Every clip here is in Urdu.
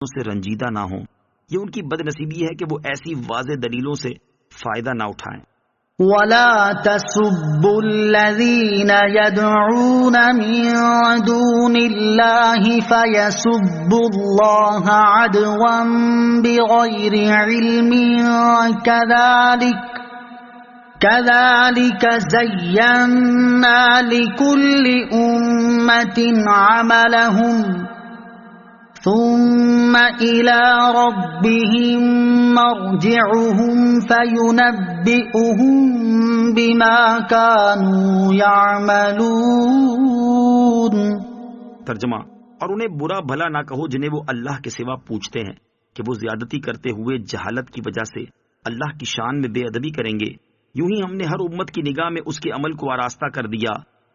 سے رنجیدہ نہ ہوں. یہ ان کی بد نصیبی ہے کہ وہ ایسی واضح دلیلوں سے فائدہ نہ اٹھائیں. وَلَا تَسُبُّوا الَّذِينَ يَدْعُونَ مِن دُونِ اللَّهِ فَيَسُبُّوا اللَّهَ عَدْوًا بِغَيْرِ عِلْمٍ كَذَلِكَ زَيَّنَّا لِكُلِّ أُمَّةٍ عَمَلَهُمْ ثُمَّ إِلَى رَبِّهِمْ مَرْجِعُهُمْ فَيُنَبِّئُهُم بِمَا كَانُوا يَعْمَلُونَ. ترجمہ: اور انہیں برا بھلا نہ کہو جنہیں وہ اللہ کے سوا پوچھتے ہیں کہ وہ زیادتی کرتے ہوئے جہالت کی وجہ سے اللہ کی شان میں بے ادبی کریں گے. یوں ہی ہم نے ہر امت کی نگاہ میں اس کے عمل کو آراستہ کر دیا،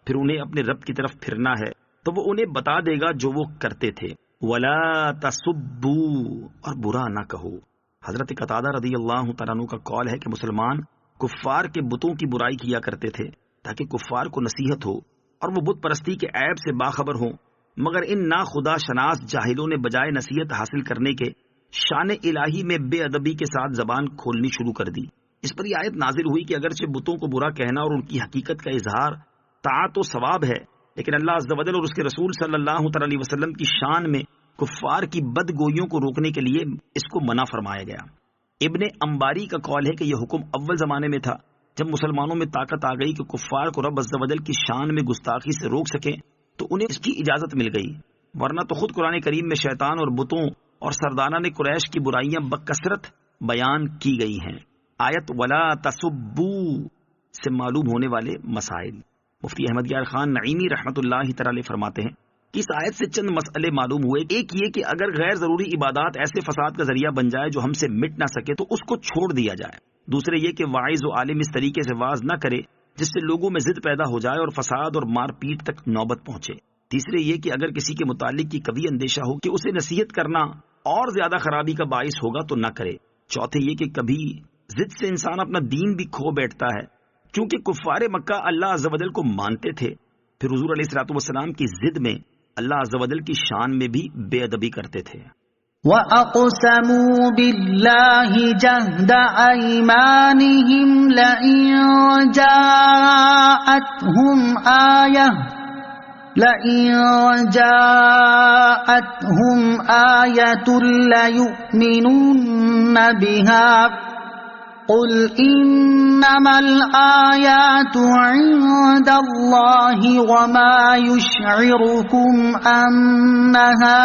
پھر انہیں اپنے رب کی طرف پھرنا ہے تو وہ انہیں بتا دے گا جو وہ کرتے تھے. وَلَا تَسُبُّوا، اور برا نہ کہو. حضرت قتادہ رضی اللہ تعالیٰ عنہ کا قول ہے کہ مسلمان کفار کے بتوں کی برائی کیا کرتے تھے تاکہ کفار کو نصیحت ہو اور وہ بت پرستی کے عیب سے باخبر ہوں، مگر ان نا خدا شناس جاہلوں نے بجائے نصیحت حاصل کرنے کے شان الہی میں بے ادبی کے ساتھ زبان کھولنی شروع کر دی. اس پر یہ آیت نازل ہوئی کہ اگرچہ بتوں کو برا کہنا اور ان کی حقیقت کا اظہار طاعت و ثواب ہے، لیکن اللہ عز و جل اور اس کے رسول صلی اللہ علیہ وسلم کی شان میں کفار کی بد گوئیوں کو روکنے کے لیے اس کو منع فرمایا گیا. ابن امباری کا قول ہے کہ یہ حکم اول زمانے میں تھا جب مسلمانوں میں طاقت آ گئی کہ کفار کو رب عز و جل کی شان میں گستاخی سے روک سکیں تو انہیں اس کی اجازت مل گئی، ورنہ تو خود قرآن کریم میں شیطان اور بتوں اور سرداران قریش کی برائیاں بکثرت بیان کی گئی ہیں. آیت ولا تسبوا سے معلوم ہونے والے مسائل. مفتی احمد یار خان نعیمی رحمۃ اللہ تعالی فرماتے ہیں کہ اس آیت سے چند مسئلے معلوم ہوئے. ایک یہ کہ اگر غیر ضروری عبادات ایسے فساد کا ذریعہ بن جائے جو ہم سے مٹ نہ سکے تو اس کو چھوڑ دیا جائے. دوسرے یہ کہ واعظ و عالم اس طریقے سے واعظ نہ کرے جس سے لوگوں میں ضد پیدا ہو جائے اور فساد اور مار پیٹ تک نوبت پہنچے. تیسرے یہ کہ اگر کسی کے متعلق کی کبھی اندیشہ ہو کہ اسے نصیحت کرنا اور زیادہ خرابی کا باعث ہوگا تو نہ کرے. چوتھے یہ کہ کبھی ضد سے انسان اپنا دین بھی کھو بیٹھتا ہے، کیونکہ کفار مکہ اللہ عز و جل کو مانتے تھے، پھر حضور علیہ الصلوۃ والسلام کی ضد میں اللہ عز و جل کی شان میں بھی بے ادبی کرتے تھے. وَأَقْسَمُوا بِاللَّهِ جَهْدَ أَيْمَانِهِمْ لَئِن جَاءَتْهُمْ آيَةٌ لَّيُؤْمِنُنَّ بِهَا قُلْ إِنَّمَا الْآيَاتُ عِندَ اللَّهِ وَمَا يُشْعِرُكُمْ أَنَّهَا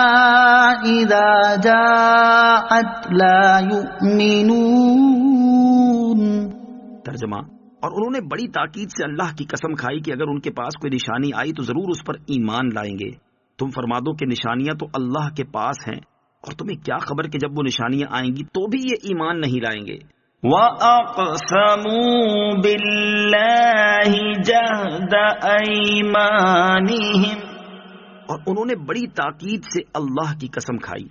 إِذَا جَاءَتْ لَا يُؤْمِنُونَ. ترجمہ: اور انہوں نے بڑی تاکید سے اللہ کی قسم کھائی کہ اگر ان کے پاس کوئی نشانی آئی تو ضرور اس پر ایمان لائیں گے. تم فرما دو کہ نشانیاں تو اللہ کے پاس ہیں، اور تمہیں کیا خبر کہ جب وہ نشانیاں آئیں گی تو بھی یہ ایمان نہیں لائیں گے. وَأَقْسَمُوا بِاللَّهِ جَهْدَ أَيْمَانِهِمْ، اور انہوں نے بڑی تاکید سے اللہ کی قسم کھائی.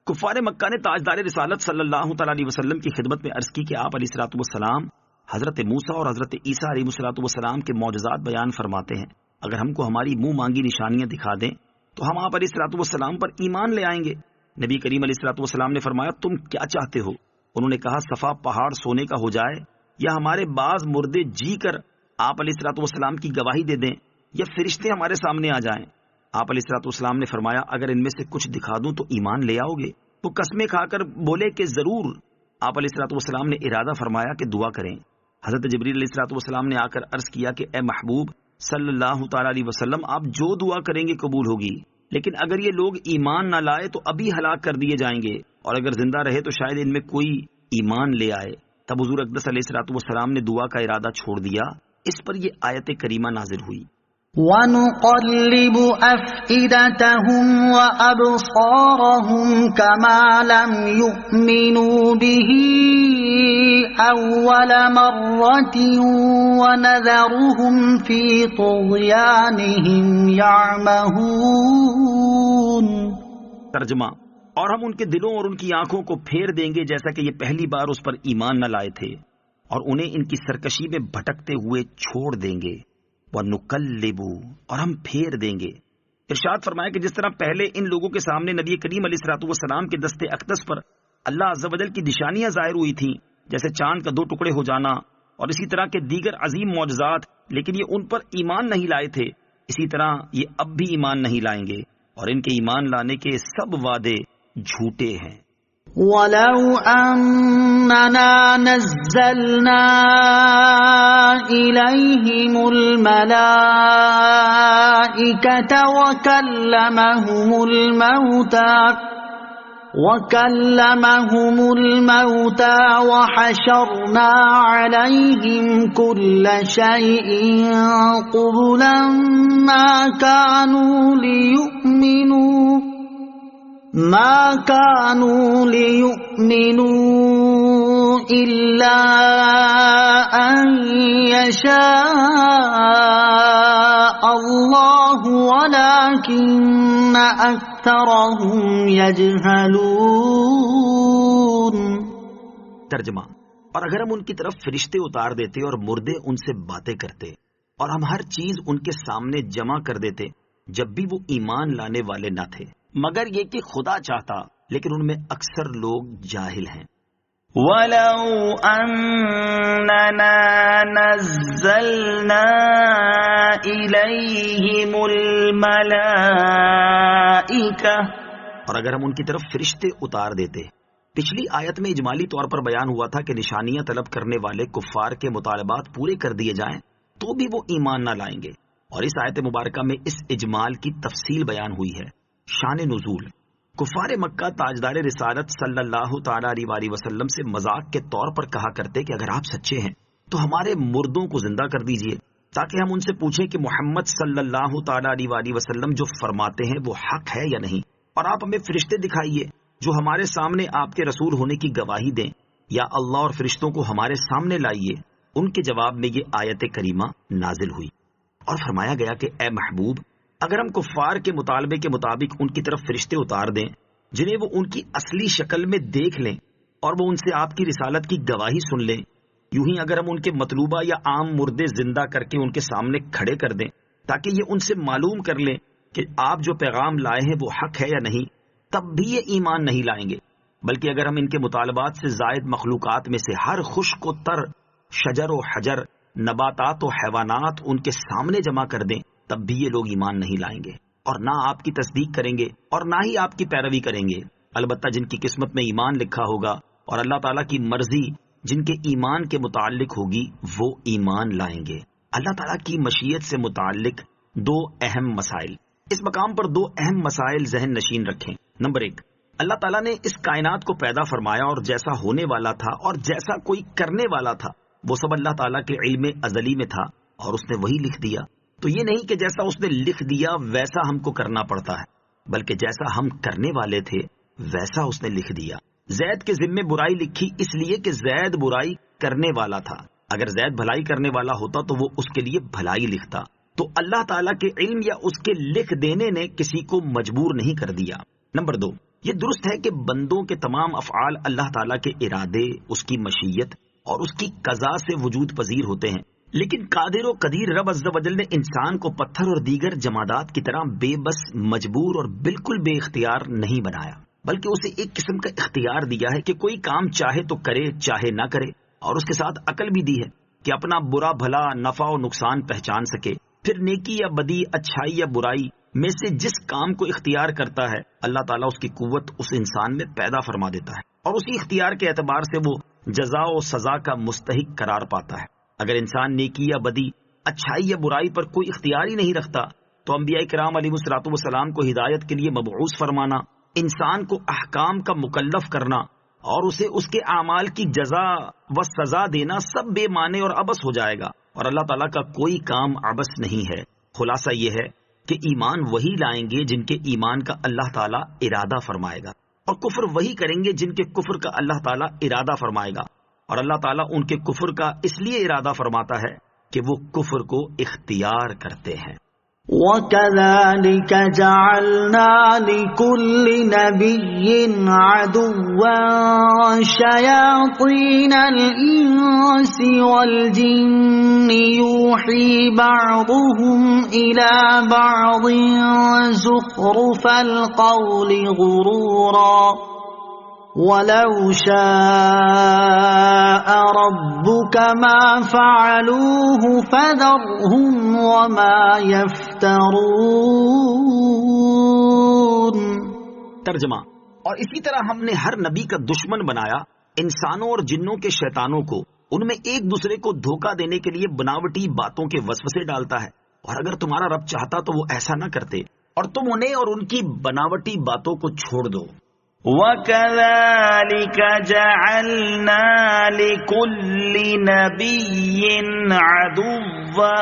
کفار مکہ نے تاجدار رسالت صلی اللہ تعالی علیہ وسلم کی خدمت میں عرض کی کہ آپ علیہ الصلوۃ والسلام حضرت موسیٰ اور حضرت عیسیٰ علیہ الصلوۃ والسلام کے معجزات بیان فرماتے ہیں، اگر ہم کو ہماری منہ مانگی نشانیاں دکھا دیں تو ہم آپ علیہ الصلوۃ والسلام پر ایمان لے آئیں گے. نبی کریم علیہ الصلوۃ والسلام نے فرمایا تم کیا چاہتے ہو؟ انہوں نے کہا صفا پہاڑ سونے کا ہو جائے یا ہمارے بعض مردے جی کر آپ علیہ الصلوۃ والسلام کی گواہی دے دیں یا فرشتے ہمارے سامنے آ جائیں. آپ علیہ الصلوۃ والسلام نے فرمایا اگر ان میں سے کچھ دکھا دوں تو ایمان لے آؤ گے؟ وہ قسمیں کھا کر بولے کہ ضرور. آپ علیہ الصلوۃ والسلام نے ارادہ فرمایا کہ دعا کریں. حضرت جبریل علیہ الصلوۃ والسلام نے آ کر عرض کیا کہ اے محبوب صلی اللہ تعالی علیہ وسلم آپ جو دعا کریں گے قبول ہوگی، لیکن اگر یہ لوگ ایمان نہ لائے تو ابھی ہلاک کر دیے جائیں گے، اور اگر زندہ رہے تو شاید ان میں کوئی ایمان لے آئے. تب حضور اقدس علیہ الصلوۃ والسلام نے دعا کا ارادہ چھوڑ دیا. اس پر یہ آیت کریمہ نازل ہوئی. وَنُقَلِّبُ أَفْئِدَتَهُمْ وَأَبْصَارَهُمْ كَمَا لَمْ يُؤْمِنُوا بِهِ أَوَّلَ مَرَّةٍ وَنَذَرُهُمْ فِي طُغْيَانِهِمْ يَعْمَهُونَ. ترجمہ: اور ہم ان کے دلوں اور ان کی آنکھوں کو پھیر دیں گے جیسا کہ یہ پہلی بار اس پر ایمان نہ لائے تھے، اور انہیں ان کی سرکشی میں بھٹکتے ہوئے چھوڑ دیں گے. وَنُقَلِّبُ، اور ہم پھیر دیں گے. ارشاد فرمایا کہ جس طرح پہلے ان لوگوں کے سامنے نبی کریم علیہ الصلوۃ والسلام کے دست اقدس پر اللہ عز و جل کی نشانیاں ظاہر ہوئی تھیں، جیسے چاند کا 2 ٹکڑے ہو جانا اور اسی طرح کے دیگر عظیم معجزات، لیکن یہ ان پر ایمان نہیں لائے تھے، اسی طرح یہ اب بھی ایمان نہیں لائیں گے، اور ان کے ایمان لانے کے سب وعدے جھوٹے ہیں۔ وَلَوْ أَنَّنَا نَزَّلْنَا إِلَيْهِمُ الْمَلَائِكَةَ وَكَلَّمَهُمُ الْمَوْتَى وَحَشَرْنَا عَلَيْهِمْ كُلَّ شَيْءٍ قُبُلًا مَا كانوا ليؤمنوا إلا أن يشاء الله ولكن أكثرهم يجهلون۔ ترجمہ، اور اگر ہم ان کی طرف فرشتے اتار دیتے اور مردے ان سے باتیں کرتے اور ہم ہر چیز ان کے سامنے جمع کر دیتے جب بھی وہ ایمان لانے والے نہ تھے، مگر یہ کہ خدا چاہتا، لیکن ان میں اکثر لوگ جاہل ہیں۔ وَلَوْ أَنَّنَا نَزَّلْنَا إِلَيْهِمُ الْمَلَائِكَةَ، اور اگر ہم ان کی طرف فرشتے اتار دیتے۔ پچھلی آیت میں اجمالی طور پر بیان ہوا تھا کہ نشانیاں طلب کرنے والے کفار کے مطالبات پورے کر دیے جائیں تو بھی وہ ایمان نہ لائیں گے، اور اس آیت مبارکہ میں اس اجمال کی تفصیل بیان ہوئی ہے۔ شان نزول، کفار مکہ تاجدار رسالت صلی اللہ تعالی علیہ وسلم سے مذاق کے طور پر کہا کرتے کہ اگر آپ سچے ہیں تو ہمارے مردوں کو زندہ کر دیجئے تاکہ ہم ان سے پوچھیں کہ محمد صلی اللہ تعالی علیہ وسلم جو فرماتے ہیں وہ حق ہے یا نہیں، اور آپ ہمیں فرشتے دکھائیے جو ہمارے سامنے آپ کے رسول ہونے کی گواہی دیں، یا اللہ اور فرشتوں کو ہمارے سامنے لائیے۔ ان کے جواب میں یہ آیت کریمہ نازل ہوئی اور فرمایا گیا کہ اے محبوب، اگر ہم کفار کے مطالبے کے مطابق ان کی طرف فرشتے اتار دیں جنہیں وہ ان کی اصلی شکل میں دیکھ لیں اور وہ ان سے آپ کی رسالت کی گواہی سن لیں، یوں ہی اگر ہم ان کے مطلوبہ یا عام مردے زندہ کر کے ان کے سامنے کھڑے کر دیں تاکہ یہ ان سے معلوم کر لیں کہ آپ جو پیغام لائے ہیں وہ حق ہے یا نہیں، تب بھی یہ ایمان نہیں لائیں گے، بلکہ اگر ہم ان کے مطالبات سے زائد مخلوقات میں سے ہر خشک و تر شجر و حجر، نباتات و حیوانات ان کے سامنے جمع کر دیں تب بھی یہ لوگ ایمان نہیں لائیں گے، اور نہ آپ کی تصدیق کریں گے اور نہ ہی آپ کی پیروی کریں گے۔ البتہ جن کی قسمت میں ایمان لکھا ہوگا اور اللہ تعالیٰ کی مرضی جن کے ایمان کے متعلق ہوگی وہ ایمان لائیں گے۔ اللہ تعالیٰ کی مشیت سے متعلق 2 اہم مسائل۔ اس مقام پر 2 اہم مسائل ذہن نشین رکھیں۔ نمبر 1، اللہ تعالیٰ نے اس کائنات کو پیدا فرمایا اور جیسا ہونے والا تھا اور جیسا کوئی کرنے والا تھا وہ سب اللہ تعالیٰ کے علم ازلی میں تھا اور اس نے وہی لکھ دیا۔ تو یہ نہیں کہ جیسا اس نے لکھ دیا ویسا ہم کو کرنا پڑتا ہے، بلکہ جیسا ہم کرنے والے تھے ویسا اس نے لکھ دیا۔ زید کے ذمے برائی لکھی اس لیے کہ زید برائی کرنے والا تھا، اگر زید بھلائی کرنے والا ہوتا تو وہ اس کے لیے بھلائی لکھتا۔ تو اللہ تعالیٰ کے علم یا اس کے لکھ دینے نے کسی کو مجبور نہیں کر دیا۔ نمبر 2، یہ درست ہے کہ بندوں کے تمام افعال اللہ تعالیٰ کے ارادے، اس کی مشیت اور اس کی قضا سے وجود پذیر ہوتے ہیں، لیکن قادر و قدیر رب عز و جل نے انسان کو پتھر اور دیگر جمادات کی طرح بے بس، مجبور اور بالکل بے اختیار نہیں بنایا، بلکہ اسے ایک قسم کا اختیار دیا ہے کہ کوئی کام چاہے تو کرے چاہے نہ کرے، اور اس کے ساتھ عقل بھی دی ہے کہ اپنا برا بھلا، نفع و نقصان پہچان سکے۔ پھر نیکی یا بدی، اچھائی یا برائی میں سے جس کام کو اختیار کرتا ہے اللہ تعالیٰ اس کی قوت اس انسان میں پیدا فرما دیتا ہے، اور اسی اختیار کے اعتبار سے وہ جزا و سزا کا مستحق قرار پاتا ہے۔ اگر انسان نیکی یا بدی، اچھائی یا برائی پر کوئی اختیار ہی نہیں رکھتا تو انبیاء کرام علیہ الصلوۃ والسلام کو ہدایت کے لیے مبعوث فرمانا، انسان کو احکام کا مکلف کرنا اور اسے اس کے اعمال کی جزا و سزا دینا سب بے معنی اور عبث ہو جائے گا، اور اللہ تعالیٰ کا کوئی کام عبث نہیں ہے۔ خلاصہ یہ ہے کہ ایمان وہی لائیں گے جن کے ایمان کا اللہ تعالیٰ ارادہ فرمائے گا، اور کفر وہی کریں گے جن کے کفر کا اللہ تعالیٰ ارادہ فرمائے گا، اور اللہ تعالیٰ ان کے کفر کا اس لیے ارادہ فرماتا ہے کہ وہ کفر کو اختیار کرتے ہیں۔ وَكَذَلِكَ جَعَلْنَا لِكُلِّ نَبِيٍّ عَدُوًّا شَيَاطِينَ الْإِنسِ وَالْجِنِّ يُوحِي بَعْضُهُمْ إِلَى بَعْضٍ زُخْرُفَ الْقَوْلِ غُرُورًا وَلَوْ شَاءَ رَبُّكَ مَا فَعَلُوهُ فَذَرْهُمْ وَمَا يَفْتَرُونَ۔ ترجمہ: اور اسی طرح ہم نے ہر نبی کا دشمن بنایا انسانوں اور جنوں کے شیطانوں کو، ان میں ایک دوسرے کو دھوکہ دینے کے لیے بناوٹی باتوں کے وسوسے ڈالتا ہے، اور اگر تمہارا رب چاہتا تو وہ ایسا نہ کرتے، اور تم انہیں اور ان کی بناوٹی باتوں کو چھوڑ دو۔ وَكَذَلِكَ جَعَلْنَا لِكُلِّ نَبِيٍّ عَدُوًّا،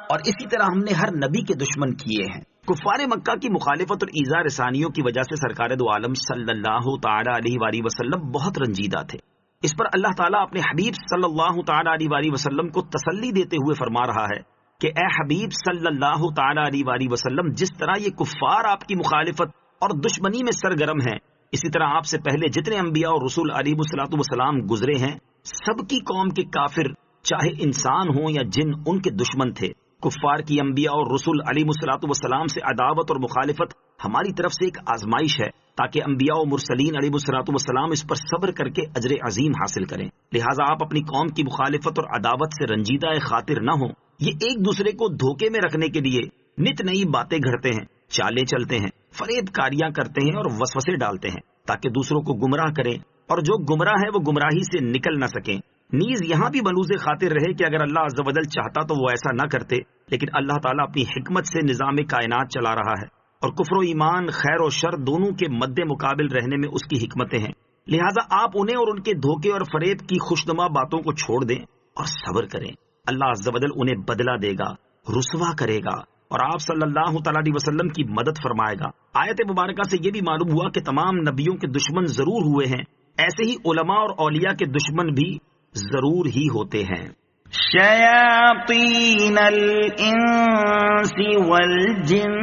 اور اسی طرح ہم نے ہر نبی کے دشمن کیے ہیں۔ کفار مکہ کی مخالفت اور ایذا رسانیوں کی وجہ سے سرکار دو عالم صلی اللہ تعالی علیہ وآلہ وسلم بہت رنجیدہ تھے۔ اس پر اللہ تعالیٰ اپنے حبیب صلی اللہ تعالی علیہ وآلہ وسلم کو تسلی دیتے ہوئے فرما رہا ہے کہ اے حبیب صلی اللہ تعالی علیہ وآلہ وسلم، جس طرح یہ کفار آپ کی مخالفت اور دشمنی میں سرگرم ہیں، اسی طرح آپ سے پہلے جتنے انبیاء اور رسول علیہ الصلوۃ والسلام گزرے ہیں، سب کی قوم کے کافر چاہے انسان ہوں یا جن ان کے دشمن تھے۔ کفار کی انبیاء اور رسول علیہ الصلوۃ والسلام سے عداوت اور مخالفت ہماری طرف سے ایک آزمائش ہے، تاکہ انبیاء و مرسلین علیہ الصلوۃ والسلام اس پر صبر کر کے اجر عظیم حاصل کریں۔ لہٰذا آپ اپنی قوم کی مخالفت اور عداوت سے رنجیدہ خاطر نہ ہوں۔ یہ ایک دوسرے کو دھوکے میں رکھنے کے لیے نت نئی باتیں گھڑتے ہیں، چالیں چلتے ہیں، فریب کاریاں کرتے ہیں اور وسوسے ڈالتے ہیں تاکہ دوسروں کو گمراہ کریں، اور جو گمراہ ہے وہ گمراہی سے نکل نہ سکیں۔ نیز یہاں بھی ملوز خاطر رہے کہ اگر اللہ عز و جل چاہتا تو وہ ایسا نہ کرتے، لیکن اللہ تعالیٰ اپنی حکمت سے نظام کائنات چلا رہا ہے، اور کفر و ایمان، خیر و شر دونوں کے مد مقابل رہنے میں اس کی حکمتیں ہیں۔ لہٰذا آپ انہیں اور ان کے دھوکے اور فریب کی خوشنما باتوں کو چھوڑ دیں اور صبر کریں۔ اللہ عز و جل انہیں بدلہ دے گا، رسوا کرے گا، اور آپ صلی اللہ تعالی علیہ وسلم کی مدد فرمائے گا۔ آیت مبارکہ سے یہ بھی معلوم ہوا کہ تمام نبیوں کے دشمن ضرور ہوئے ہیں، ایسے ہی علماء اور اولیاء کے دشمن بھی ضرور ہی ہوتے ہیں۔ شیاطین الانس والجن،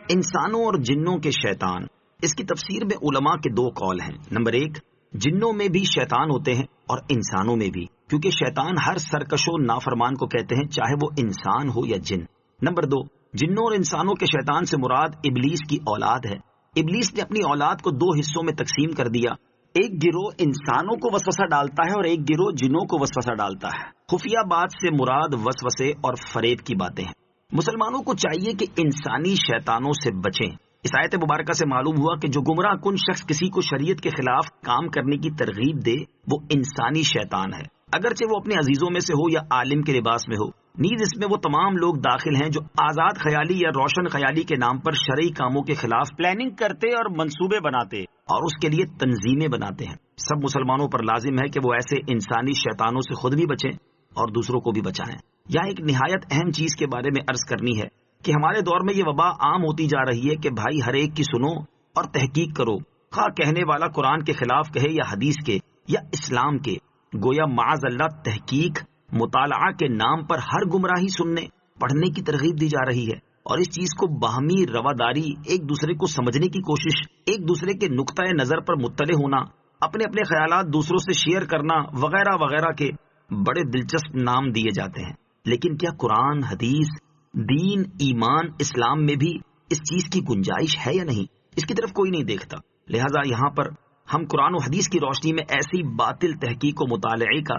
انسانوں اور جنوں کے شیطان۔ اس کی تفسیر میں علماء کے دو قول ہیں۔ نمبر ایک، جنوں میں بھی شیطان ہوتے ہیں اور انسانوں میں بھی، کیونکہ شیطان ہر سرکش و نافرمان کو کہتے ہیں، چاہے وہ انسان ہو یا جن۔ نمبر دو، جنوں اور انسانوں کے شیطان سے مراد ابلیس کی اولاد ہے۔ ابلیس نے اپنی اولاد کو دو حصوں میں تقسیم کر دیا، ایک گروہ انسانوں کو وسوسہ ڈالتا ہے اور ایک گروہ جنوں کو وسوسہ ڈالتا ہے۔ خفیہ بات سے مراد وسوسے اور فریب کی باتیں ہیں۔ مسلمانوں کو چاہیے کہ انسانی شیطانوں سے بچیں۔ اس آیت مبارکہ سے معلوم ہوا کہ جو گمراہ کن شخص کسی کو شریعت کے خلاف کام کرنے کی ترغیب دے وہ انسانی شیطان ہے، اگرچہ وہ اپنے عزیزوں میں سے ہو یا عالم کے لباس میں ہو۔ نیز اس میں وہ تمام لوگ داخل ہیں جو آزاد خیالی یا روشن خیالی کے نام پر شرعی کاموں کے خلاف پلاننگ کرتے اور منصوبے بناتے اور اس کے لیے تنظیمیں بناتے ہیں۔ سب مسلمانوں پر لازم ہے کہ وہ ایسے انسانی شیطانوں سے خود بھی بچیں اور دوسروں کو بھی بچائیں۔ یہاں ایک نہایت اہم چیز کے بارے میں عرض کرنی ہے کہ ہمارے دور میں یہ وبا عام ہوتی جا رہی ہے کہ بھائی ہر ایک کی سنو اور تحقیق کرو، خواہ کہنے والا قرآن کے خلاف کہے یا حدیث کے یا اسلام کے۔ گویا معاذ اللہ تحقیق، مطالعہ کے نام پر ہر گمراہی سننے پڑھنے کی ترغیب دی جا رہی ہے، اور اس چیز کو باہمی رواداری، ایک دوسرے کو سمجھنے کی کوشش، ایک دوسرے کے نقطۂ نظر پر مطلع ہونا، اپنے اپنے خیالات دوسروں سے شیئر کرنا وغیرہ وغیرہ کے بڑے دلچسپ نام دیے جاتے ہیں۔ لیکن کیا قرآن، حدیث، دین، ایمان، اسلام میں بھی اس چیز کی گنجائش ہے یا نہیں؟ اس کی طرف کوئی نہیں دیکھتا۔ لہٰذا یہاں پر ہم قرآن و حدیث کی روشنی میں ایسی باطل تحقیق و مطالعے کا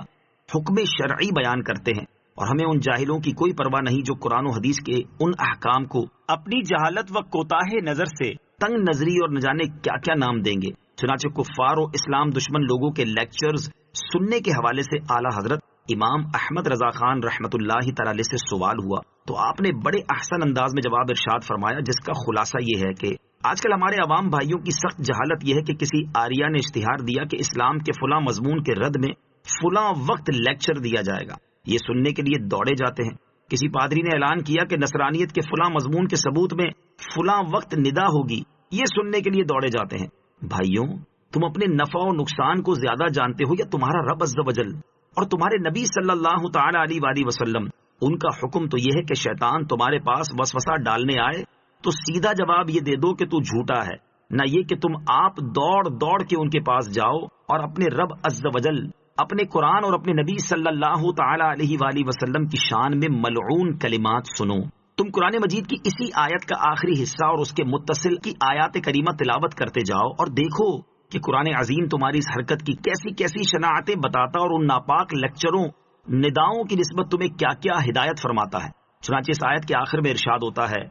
حکم شرعی بیان کرتے ہیں، اور ہمیں ان جاہلوں کی کوئی پرواہ نہیں جو قرآن و حدیث کے ان احکام کو اپنی جہالت و کوتاہ نظر سے تنگ نظری اور نہ جانے کیا کیا نام دیں گے۔ چنانچہ کفار و اسلام دشمن لوگوں کے لیکچرز سننے کے حوالے سے اعلیٰ حضرت امام احمد رضا خان رحمۃ اللہ تعالی علیہ سے سوال ہوا تو آپ نے بڑے احسن انداز میں جواب ارشاد فرمایا، جس کا خلاصہ یہ ہے کہ آج کل ہمارے عوام بھائیوں کی سخت جہالت یہ ہے کہ کسی آریہ نے اشتہار دیا کہ اسلام کے فلاں مضمون کے رد میں فلاں وقت لیکچر دیا جائے گا، یہ سننے کے لیے دوڑے جاتے ہیں۔ کسی پادری نے اعلان کیا کہ نصرانیت کے فلاں مضمون کے ثبوت میں فلاں وقت ندا ہوگی، یہ سننے کے لیے دوڑے جاتے ہیں۔ بھائیوں، تم اپنے نفع و نقصان کو زیادہ جانتے ہو یا تمہارا رب عز و جل؟ اور تمہارے نبی صلی اللہ تعالی علیہ وآلہ وسلم ان کا حکم تو یہ ہے کہ شیطان تمہارے پاس وسوسہ ڈالنے آئے تو سیدھا جواب یہ دے دو کہ تو جھوٹا ہے، نہ یہ کہ تم آپ دوڑ دوڑ کے ان کے پاس جاؤ اور اپنے رب عز و جل، اپنے قرآن اور اپنے نبی صلی اللہ تعالی علیہ وآلہ وسلم کی شان میں ملعون کلمات سنو۔ تم قرآن مجید کی اسی آیت کا آخری حصہ اور اس کے متصل کی آیات کریمہ تلاوت کرتے جاؤ اور دیکھو کہ قرآن عظیم تمہاری اس حرکت کی کیسی کیسی شناعتیں بتاتا اور ان ناپاک لیکچروں نداؤں کی نسبت تمہیں کیا کیا ہدایت فرماتا ہے۔ چنانچہ اس آیت کے آخر میں ارشاد ہوتا ہے،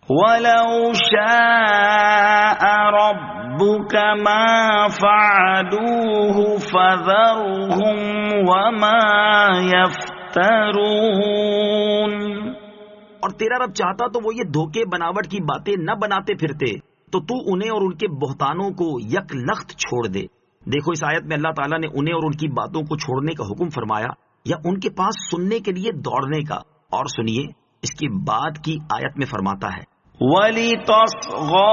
وَلَوْ شَاءَ رَبُّكَ مَا فَعَلُوهُ فَذَرْهُمْ وَمَا يَفْتَرُونَ۔ اور تیرا رب چاہتا تو وہ یہ دھوکے بناوٹ کی باتیں نہ بناتے پھرتے، تو تو انہیں اور ان کے بہتانوں کو یک لخت چھوڑ دے۔ دیکھو اس آیت میں اللہ تعالیٰ نے انہیں اور ان کی باتوں کو چھوڑنے کا حکم فرمایا یا ان کے پاس سننے کے لیے دوڑنے کا، اور سنیے اس کے بعد کی آیت میں فرماتا ہے، وَلِتَصْغَىٰ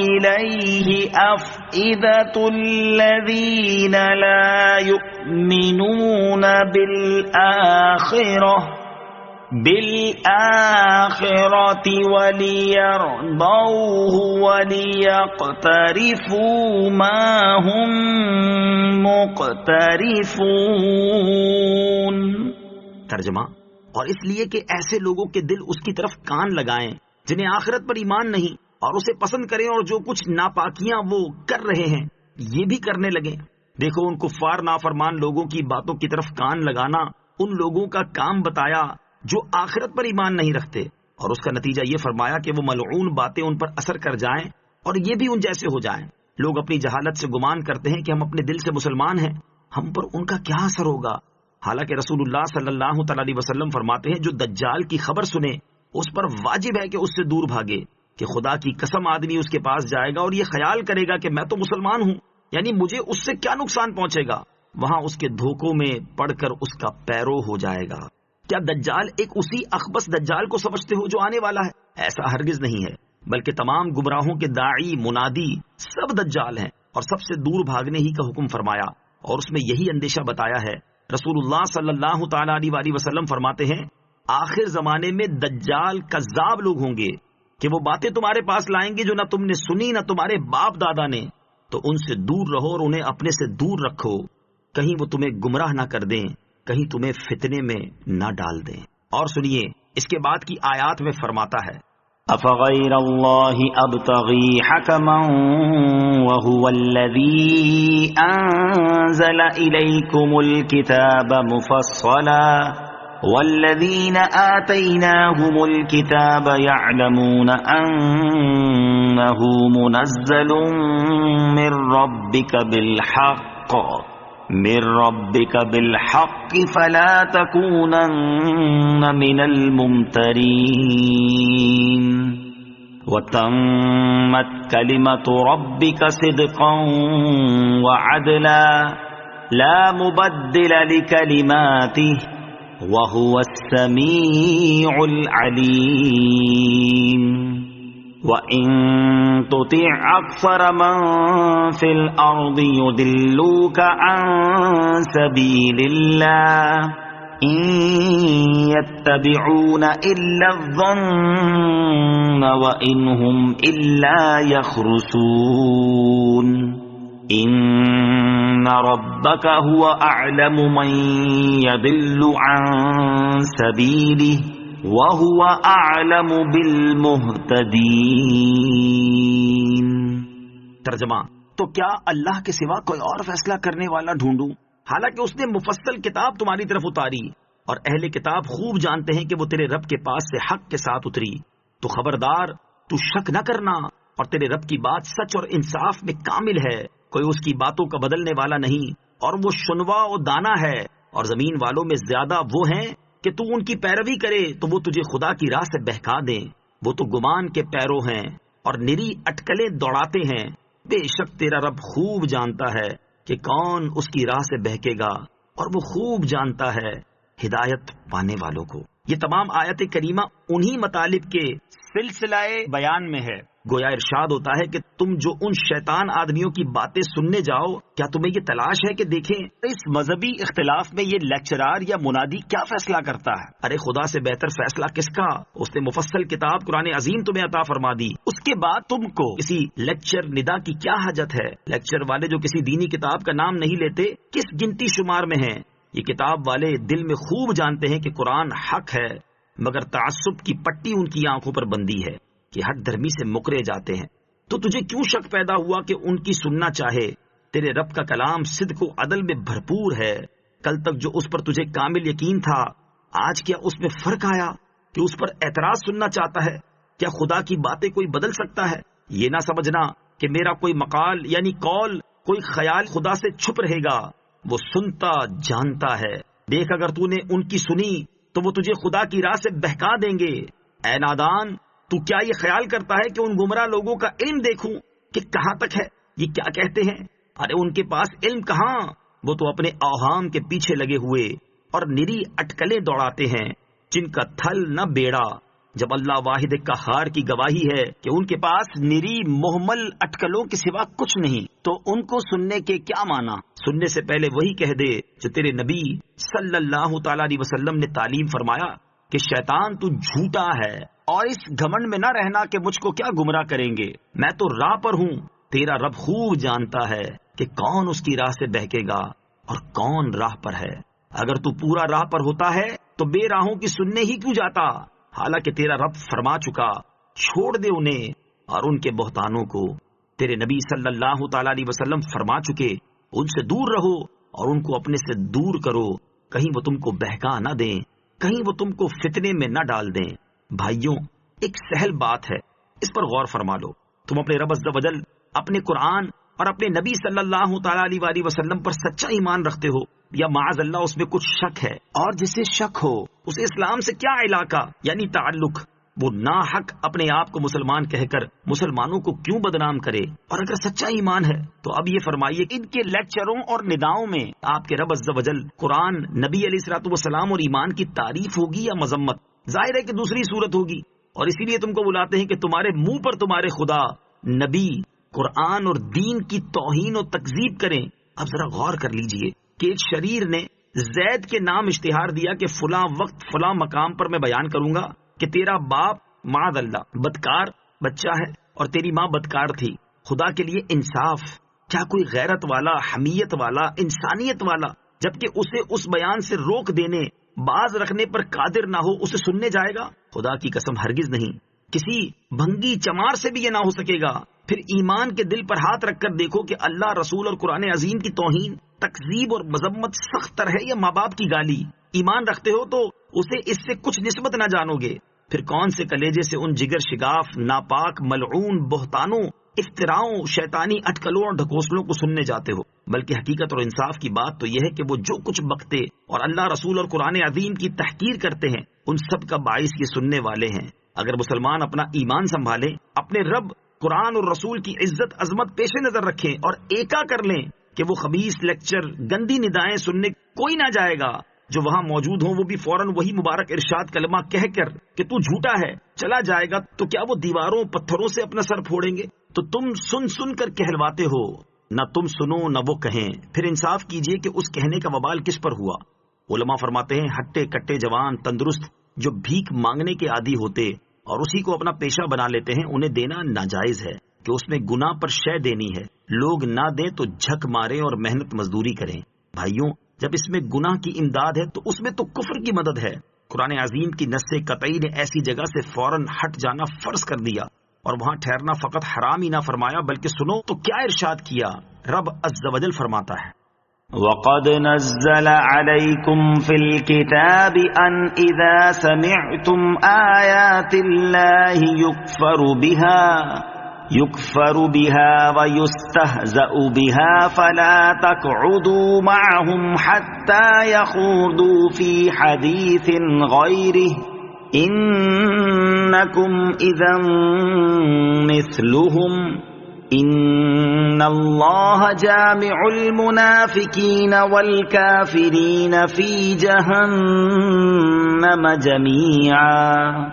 إِلَيْهِ أَفْئِدَةُ الَّذِينَ لَا يُؤْمِنُونَ بِالْآخِرَةِ وَلِيَرْضَوْهُ وَلِيَقْتَرِفُوا مَا هُمْ مُقْتَرِفُونَ۔ ترجمہ، اور اس لیے کہ ایسے لوگوں کے دل اس کی طرف کان لگائیں جنہیں آخرت پر ایمان نہیں، اور اسے پسند کریں اور جو کچھ ناپاکیاں وہ کر رہے ہیں یہ بھی کرنے لگیں۔ دیکھو ان کفار نافرمان لوگوں کی باتوں کی طرف کان لگانا ان لوگوں کا کام بتایا جو آخرت پر ایمان نہیں رکھتے، اور اس کا نتیجہ یہ فرمایا کہ وہ ملعون باتیں ان پر اثر کر جائیں اور یہ بھی ان جیسے ہو جائیں۔ لوگ اپنی جہالت سے گمان کرتے ہیں کہ ہم اپنے دل سے مسلمان ہیں، ہم پر ان کا کیا اثر ہوگا، حالانکہ رسول اللہ صلی اللہ تعالی علیہ وسلم فرماتے ہیں جو دجال کی خبر سنے اس پر واجب ہے کہ اس سے دور بھاگے، کہ خدا کی قسم آدمی اس کے پاس جائے گا اور یہ خیال کرے گا کہ میں تو مسلمان ہوں، یعنی مجھے اس سے کیا نقصان پہنچے گا، وہاں اس کے دھوکوں میں پڑ کر اس کا پیرو ہو جائے گا۔ کیا دجال ایک اسی اخبث دجال کو سمجھتے ہو جو آنے والا ہے؟ ایسا ہرگز نہیں ہے، بلکہ تمام گمراہوں کے داعی منادی سب دجال ہیں، اور سب سے دور بھاگنے ہی کا حکم فرمایا، اور اس میں یہی اندیشہ بتایا ہے۔ رسول اللہ صلی اللہ تعالی علیہ وسلم فرماتے ہیں آخر زمانے میں دجال کذاب لوگ ہوں گے کہ وہ باتیں تمہارے پاس لائیں گے جو نہ تم نے سنی نہ تمہارے باپ دادا نے، تو ان سے دور رہو اور انہیں اپنے سے دور رکھو، کہیں وہ تمہیں گمراہ نہ کر دیں، کہیں تمہیں فتنے میں نہ ڈال دیں۔ اور سنیے اس کے بعد کی آیات میں فرماتا ہے، أَفَغَيْرَ اللَّهِ أَبْتَغِي حَكَمًا وَهُوَ الَّذِي أَنزَلَ إِلَيْكُمُ الْكِتَابَ مُفَصَّلًا وَالَّذِينَ آتَيْنَاهُمُ الْكِتَابَ يَعْلَمُونَ أَنَّهُ مُنَزَّلٌ مِّن رَّبِّكَ بِالْحَقِّ فَلَا تَكُونَنَّ مِنَ الْمُمْتَرِينَ وَتَمَّتْ كَلِمَةُ رَبِّكَ صِدْقًا وَعَدْلًا لَا مُبَدِّلَ لِكَلِمَاتِهِ وَهُوَ السَّمِيعُ الْعَلِيمُ وَإِن تُطِعْ أَكْثَرَ مَن فِي الْأَرْضِ يُضِلُّوكَ عَن سَبِيلِ اللَّهِ إِن يَتَّبِعُونَ إِلَّا الظَّنَّ وَإِنْ هُمْ إِلَّا يَخْرُصُونَ إِنَّ رَبَّكَ هُوَ أَعْلَمُ مَن يَضِلُّ عَن سَبِيلِهِ وَهُوَ أَعْلَمُ بِالْمُهْتَدِينَ۔ ترجمہ، تو کیا اللہ کے سوا کوئی اور فیصلہ کرنے والا ڈھونڈوں، حالانکہ اس نے مفصل کتاب تمہاری طرف اتاری، اور اہل کتاب خوب جانتے ہیں کہ وہ تیرے رب کے پاس سے حق کے ساتھ اتری، تو خبردار تو شک نہ کرنا، اور تیرے رب کی بات سچ اور انصاف میں کامل ہے، کوئی اس کی باتوں کا بدلنے والا نہیں، اور وہ شنوا و دانا ہے، اور زمین والوں میں زیادہ وہ ہیں کہ تو ان کی پیروی کرے تو وہ تجھے خدا کی راہ سے بہکا دیں، وہ تو گمان کے پیرو ہیں اور نری اٹکلیں دوڑاتے ہیں، بے شک تیرا رب خوب جانتا ہے کہ کون اس کی راہ سے بہکے گا، اور وہ خوب جانتا ہے ہدایت پانے والوں کو۔ یہ تمام آیت کریمہ انہی مطالب کے سلسلہ بیان میں ہے گویا ارشاد ہوتا ہے کہ تم جو ان شیطان آدمیوں کی باتیں سننے جاؤ، کیا تمہیں یہ تلاش ہے کہ دیکھیں اس مذہبی اختلاف میں یہ لیکچرار یا منادی کیا فیصلہ کرتا ہے؟ ارے خدا سے بہتر فیصلہ کس کا؟ اس نے مفصل کتاب قرآن عظیم تمہیں عطا فرما دی، اس کے بعد تم کو کسی لیکچر ندا کی کیا حاجت ہے؟ لیکچر والے جو کسی دینی کتاب کا نام نہیں لیتے کس گنتی شمار میں ہیں؟ یہ کتاب والے دل میں خوب جانتے ہیں کہ قرآن حق ہے، مگر تعصب کی پٹی ان کی آنکھوں پر بندی ہے کہ حق دھرمی سے مکرے جاتے ہیں۔ تو تجھے کیوں شک پیدا ہوا کہ ان کی سننا چاہے؟ تیرے رب کا کلام صدق و عدل میں بھرپور ہے۔ کل تک جو اس پر تجھے کامل یقین تھا، آج کیا اس میں فرق آیا کہ اس پر اعتراض سننا چاہتا ہے؟ کیا خدا کی باتیں کوئی بدل سکتا ہے؟ یہ نہ سمجھنا کہ میرا کوئی مقال یعنی قول، کوئی خیال خدا سے چھپ رہے گا، وہ سنتا جانتا ہے۔ دیکھ اگر تو نے ان کی سنی تو وہ تجھے خدا کی راہ سے بہکا دیں گے۔ اے نادان، تو کیا یہ خیال کرتا ہے کہ ان گمراہ لوگوں کا علم دیکھوں کہ کہاں تک ہے؟ یہ کیا کہتے ہیں؟ ارے ان کے پاس علم کہاں، وہ تو اپنے اوہام کے پیچھے لگے ہوئے اور نری اٹکلیں دوڑاتے ہیں جن کا تھل نہ بیڑا۔ جب اللہ واحد قہار کی گواہی ہے کہ ان کے پاس نری محمل اٹکلوں کے سوا کچھ نہیں، تو ان کو سننے کے کیا معنی؟ سننے سے پہلے وہی کہہ دے جو تیرے نبی صلی اللہ تعالی علیہ وسلم نے تعلیم فرمایا کہ شیطان تو جھوٹا ہے، اور اس گھمنڈ میں نہ رہنا کہ مجھ کو کیا گمراہ کریں گے، میں تو راہ پر ہوں۔ تیرا رب خوب جانتا ہے کہ کون اس کی راہ سے بہکے گا اور کون راہ پر ہے۔ اگر تو پورا راہ پر ہوتا ہے تو بے راہوں کی سننے ہی کیوں جاتا؟ حالانکہ تیرا رب فرما چکا، چھوڑ دے انہیں اور ان کے بہتانوں کو۔ تیرے نبی صلی اللہ تعالی علیہ وسلم فرما چکے، ان سے دور رہو اور ان کو اپنے سے دور کرو، کہیں وہ تم کو بہکا نہ دیں، کہیں وہ تم کو فتنے میں نہ ڈال دیں۔ بھائیوں، ایک سہل بات ہے، اس پر غور فرما لو۔ تم اپنے رب عز و جل، اپنے قرآن اور اپنے نبی صلی اللہ تعالی علیہ وسلم پر سچا ایمان رکھتے ہو یا معاذ اللہ اس میں کچھ شک ہے؟ اور جسے شک ہو اسے اسلام سے کیا علاقہ یعنی تعلق؟ وہ ناحق اپنے آپ کو مسلمان کہہ کر مسلمانوں کو کیوں بدنام کرے؟ اور اگر سچا ایمان ہے تو اب یہ فرمائیے کہ ان کے لیکچروں اور نداؤں میں آپ کے رب عز و جل، قرآن، نبی علیہ الصلوۃ والسلام اور ایمان کی تعریف ہوگی یا مذمت؟ ظاہر ہے کہ دوسری صورت ہوگی، اور اسی لیے تم کو بلاتے ہیں کہ تمہارے منہ پر تمہارے خدا، نبی، قرآن اور دین کی توہین و تکذیب کریں۔ اب ذرا غور کر لیجئے کہ ایک شریر نے زید کے نام اشتہار دیا کہ فلاں وقت فلاں مقام پر میں بیان کروں گا کہ تیرا باپ معاذ اللہ بدکار بچہ ہے اور تیری ماں بدکار تھی۔ خدا کے لیے انصاف، کیا کوئی غیرت والا، حمیت والا، انسانیت والا جبکہ اسے اس بیان سے روک دینے، باز رکھنے پر قادر نہ ہو، اسے سننے جائے گا؟ خدا کی قسم ہرگز نہیں۔ کسی بھنگی چمار سے بھی یہ نہ ہو سکے گا۔ پھر ایمان کے دل پر ہاتھ رکھ کر دیکھو کہ اللہ، رسول اور قرآن عظیم کی توہین، تکذیب اور مذمت سخت تر ہے یا ماں باپ کی گالی؟ ایمان رکھتے ہو تو اسے اس سے کچھ نسبت نہ جانو گے، پھر کون سے کلیجے سے ان جگر شگاف، ناپاک، ملعون بہتانوں، افتراؤں، شیطانی اٹکلوں اور ڈھکوسلوں کو سننے جاتے ہو؟ بلکہ حقیقت اور انصاف کی بات تو یہ ہے کہ وہ جو کچھ بکتے اور اللہ، رسول اور قرآن عظیم کی تحقیر کرتے ہیں، ان سب کا باعث یہ سننے والے ہیں۔ اگر مسلمان اپنا ایمان سنبھالے، اپنے رب، قرآن اور رسول کی عزت عظمت پیش نظر رکھیں اور ایکا کر لیں کہ وہ خبیث لیکچر، گندی ندائیں سننے کوئی نہ جائے گا۔ جو وہاں موجود ہوں وہ بھی فوراً وہی مبارک ارشاد کلمہ کہہ کر کہ تو جھوٹا ہے چلا جائے گا، تو کیا وہ دیواروں پتھروں سے اپنا سر پھوڑیں گے؟ تو تم سن سن کر کہلواتے ہو، نہ تم سنو نہ وہ کہیں۔ پھر انصاف کیجئے کہ اس کہنے کا وبال کس پر ہوا؟ علماء فرماتے ہیں ہٹے کٹے جوان تندرست جو بھیک مانگنے کے عادی ہوتے اور اسی کو اپنا پیشہ بنا لیتے ہیں، انہیں دینا ناجائز ہے کہ اس میں گناہ پر شے دینی ہے۔ لوگ نہ دیں تو جھک ماریں اور محنت مزدوری کریں۔ بھائیوں، جب اس میں گناہ کی امداد ہے تو اس میں تو کفر کی مدد ہے۔ قرآن عظیم کی نص قطعی نے ایسی جگہ سے فوراً ہٹ جانا فرض کر دیا اور وہاں ٹھہرنا فقط حرام ہی نہ فرمایا بلکہ سنو تو کیا ارشاد کیا۔ رب عز و جل فرماتا ہے، وَقَدْ نَزَّلَ عَلَيْكُمْ فِي الْكِتَابِ أَنْ إِذَا سَمِعْتُمْ آيَاتِ اللَّهِ يُكْفَرُ بِهَا وَيُسْتَهْزَأُ بِهَا فَلَا تَقْعُدُوا مَعَهُمْ حَتَّى يَخُوضُوا فِي حَدِيثٍ غَيْرِهِ إِنَّكُمْ إِذًا مِثْلُهُمْ إِنَّ اللَّهَ جَامِعُ الْمُنَافِقِينَ وَالْكَافِرِينَ فِي جَهَنَّمَ جَمِيعًا۔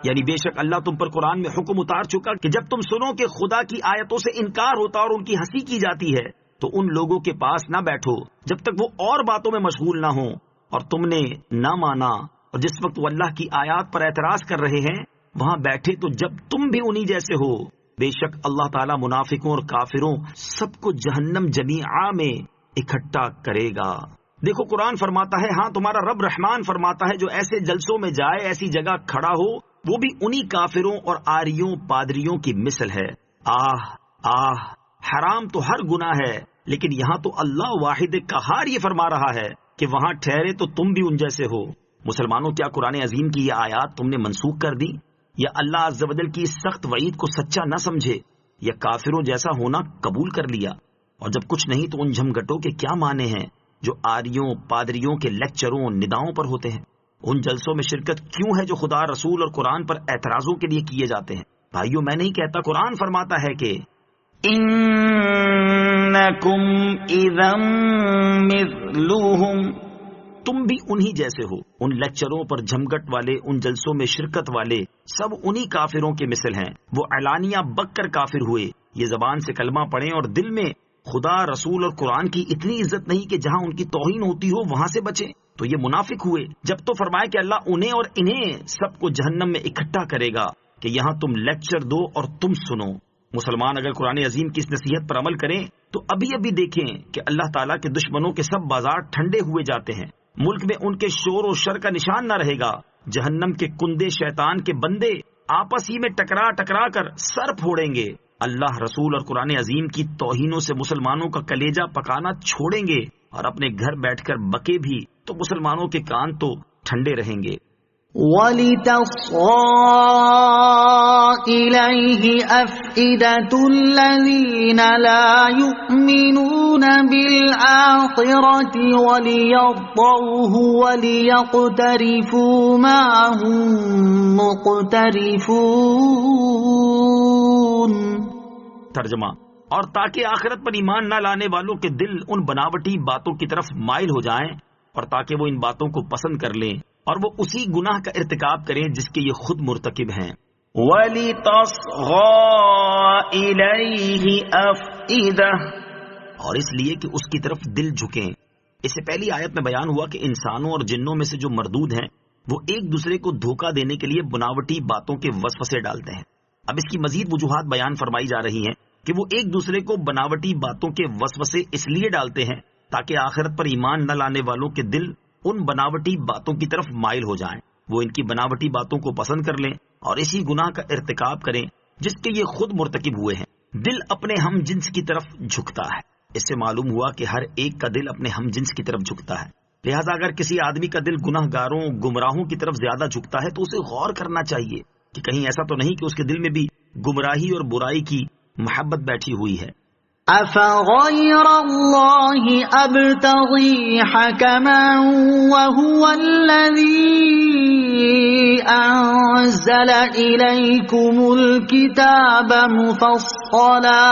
یعنی بے شک اللہ تم پر قرآن میں حکم اتار چکا کہ جب تم سنو کہ خدا کی آیتوں سے انکار ہوتا اور ان کی ہنسی کی جاتی ہے تو ان لوگوں کے پاس نہ بیٹھو جب تک وہ اور باتوں میں مشغول نہ ہوں اور تم نے نہ مانا، اور جس وقت وہ اللہ کی آیات پر اعتراض کر رہے ہیں وہاں بیٹھے تو جب تم بھی انہی جیسے ہو، بے شک اللہ تعالیٰ منافقوں اور کافروں سب کو جہنم جمیعا میں اکٹھا کرے گا۔ دیکھو قرآن فرماتا ہے، ہاں تمہارا رب رحمان فرماتا ہے جو ایسے جلسوں میں جائے، ایسی جگہ کھڑا ہو، وہ بھی انہی کافروں اور آریوں پادریوں کی مثل ہے۔ آہ آہ، حرام تو ہر گناہ ہے، لیکن یہاں تو اللہ واحد قہار یہ فرما رہا ہے کہ وہاں ٹھہرے تو تم بھی ان جیسے ہو۔ مسلمانوں، کیا قرآن عظیم کی یہ آیات تم نے منسوخ کر دی، یا اللہ عز و جل کی اس سخت وعید کو سچا نہ سمجھے، یا کافروں جیسا ہونا قبول کر لیا؟ اور جب کچھ نہیں تو ان جھمگٹوں کے کیا معنی ہیں جو آریوں پادریوں کے لیکچروں نداؤں پر ہوتے ہیں؟ ان جلسوں میں شرکت کیوں ہے جو خدا، رسول اور قرآن پر اعتراضوں کے لیے کیے جاتے ہیں؟ بھائیوں، میں نہیں کہتا، قرآن فرماتا ہے کہ انکم اذا مثلہم، تم بھی انہی جیسے ہو۔ ان لیکچروں پر جھمگٹ والے، ان جلسوں میں شرکت والے سب انہی کافروں کے مثل ہیں۔ وہ اعلانیہ بک کر کافر ہوئے، یہ زبان سے کلمہ پڑھیں اور دل میں خدا، رسول اور قرآن کی اتنی عزت نہیں کہ جہاں ان کی توہین ہوتی ہو وہاں سے بچیں، تو یہ منافق ہوئے۔ جب تو فرمائے کہ اللہ انہیں اور انہیں سب کو جہنم میں اکٹھا کرے گا کہ یہاں تم لیکچر دو اور تم سنو۔ مسلمان اگر قرآن عظیم کی اس نصیحت پر عمل کریں تو ابھی ابھی دیکھیں کہ اللہ تعالیٰ کے دشمنوں کے سب بازار ٹھنڈے ہوئے جاتے ہیں، ملک میں ان کے شور و شر کا نشان نہ رہے گا، جہنم کے کندے شیطان کے بندے آپس ہی میں ٹکرا ٹکرا کر سر پھوڑیں گے، اللہ، رسول اور قرآن عظیم کی توہینوں سے مسلمانوں کا کلیجہ پکانا چھوڑیں گے، اور اپنے گھر بیٹھ کر بکے بھی تو مسلمانوں کے کان تو ٹھنڈے رہیں گے۔ وَلِتَصْغَىٰ إِلَيْهِ أَفْئِدَةُ الَّذِينَ لَا يُؤْمِنُونَ بِالْآخِرَةِ وَلِيَرْضَوْهُ وَلِيَقْتَرِفُوا مَا هُم مُقْتَرِفُونَ۔ ترجمہ، اور تاکہ آخرت پر ایمان نہ لانے والوں کے دل ان بناوٹی باتوں کی طرف مائل ہو جائیں، اور تاکہ وہ ان باتوں کو پسند کر لیں اور وہ اسی گناہ کا ارتکاب کریں جس کے یہ خود مرتکب ہیں۔ وَلِتَصْغَىٰ إِلَيْهِ أَفْئِدَةٌ، اور اس لیے کہ اس کی طرف دل جھکیں۔ اس سے پہلی آیت میں بیان ہوا کہ انسانوں اور جنوں میں سے جو مردود ہیں وہ ایک دوسرے کو دھوکہ دینے کے لیے بناوٹی باتوں کے وسوسے ڈالتے ہیں۔ اب اس کی مزید وجوہات بیان فرمائی جا رہی ہیں کہ وہ ایک دوسرے کو بناوٹی باتوں کے وسوسے اس لیے ڈالتے ہیں تاکہ آخرت پر ایمان نہ لانے والوں کے دل ان بناوٹی باتوں کی طرف مائل ہو جائیں، وہ ان کی بناوٹی باتوں کو پسند کر لیں اور اسی گناہ کا ارتکاب کریں جس کے یہ خود مرتکب ہوئے ہیں۔ دل اپنے ہم جنس کی طرف جھکتا ہے، اس سے معلوم ہوا کہ ہر ایک کا دل اپنے ہم جنس کی طرف جھکتا ہے، لہذا اگر کسی آدمی کا دل گناہ گاروں گمراہوں کی طرف زیادہ جھکتا ہے تو اسے غور کرنا چاہیے کہ کہیں ایسا تو نہیں کہ اس کے دل میں بھی گمراہی اور برائی کی محبت بیٹھی ہوئی ہے۔ أَفَغَيْرَ اللَّهِ أَبْتَغِي حَكَمًا وَهُوَ الَّذِي أَنزَلَ إِلَيْكُمُ الْكِتَابَ مُفَصَّلًا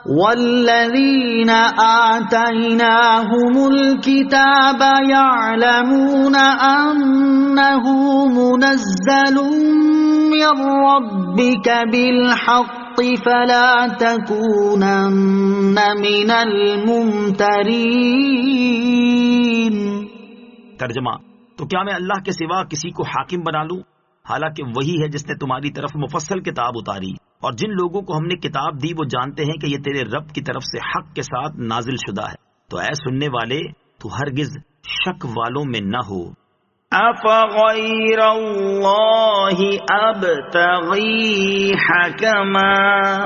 وَالَّذِينَ آتَيْنَاهُمُ الْكِتَابَ يَعْلَمُونَ أَنَّهُ مُنَزَّلٌ مِّن رَّبِّكَ بِالْحَقِّ فلا تكونن من الممترین۔ ترجمہ، تو کیا میں اللہ کے سوا کسی کو حاکم بنا لوں، حالانکہ وہی ہے جس نے تمہاری طرف مفصل کتاب اتاری، اور جن لوگوں کو ہم نے کتاب دی وہ جانتے ہیں کہ یہ تیرے رب کی طرف سے حق کے ساتھ نازل شدہ ہے، تو اے سننے والے تو ہرگز شک والوں میں نہ ہو۔ أَفَغَيْرَ اللَّهِ أَبْتَغِي حَكَمًا،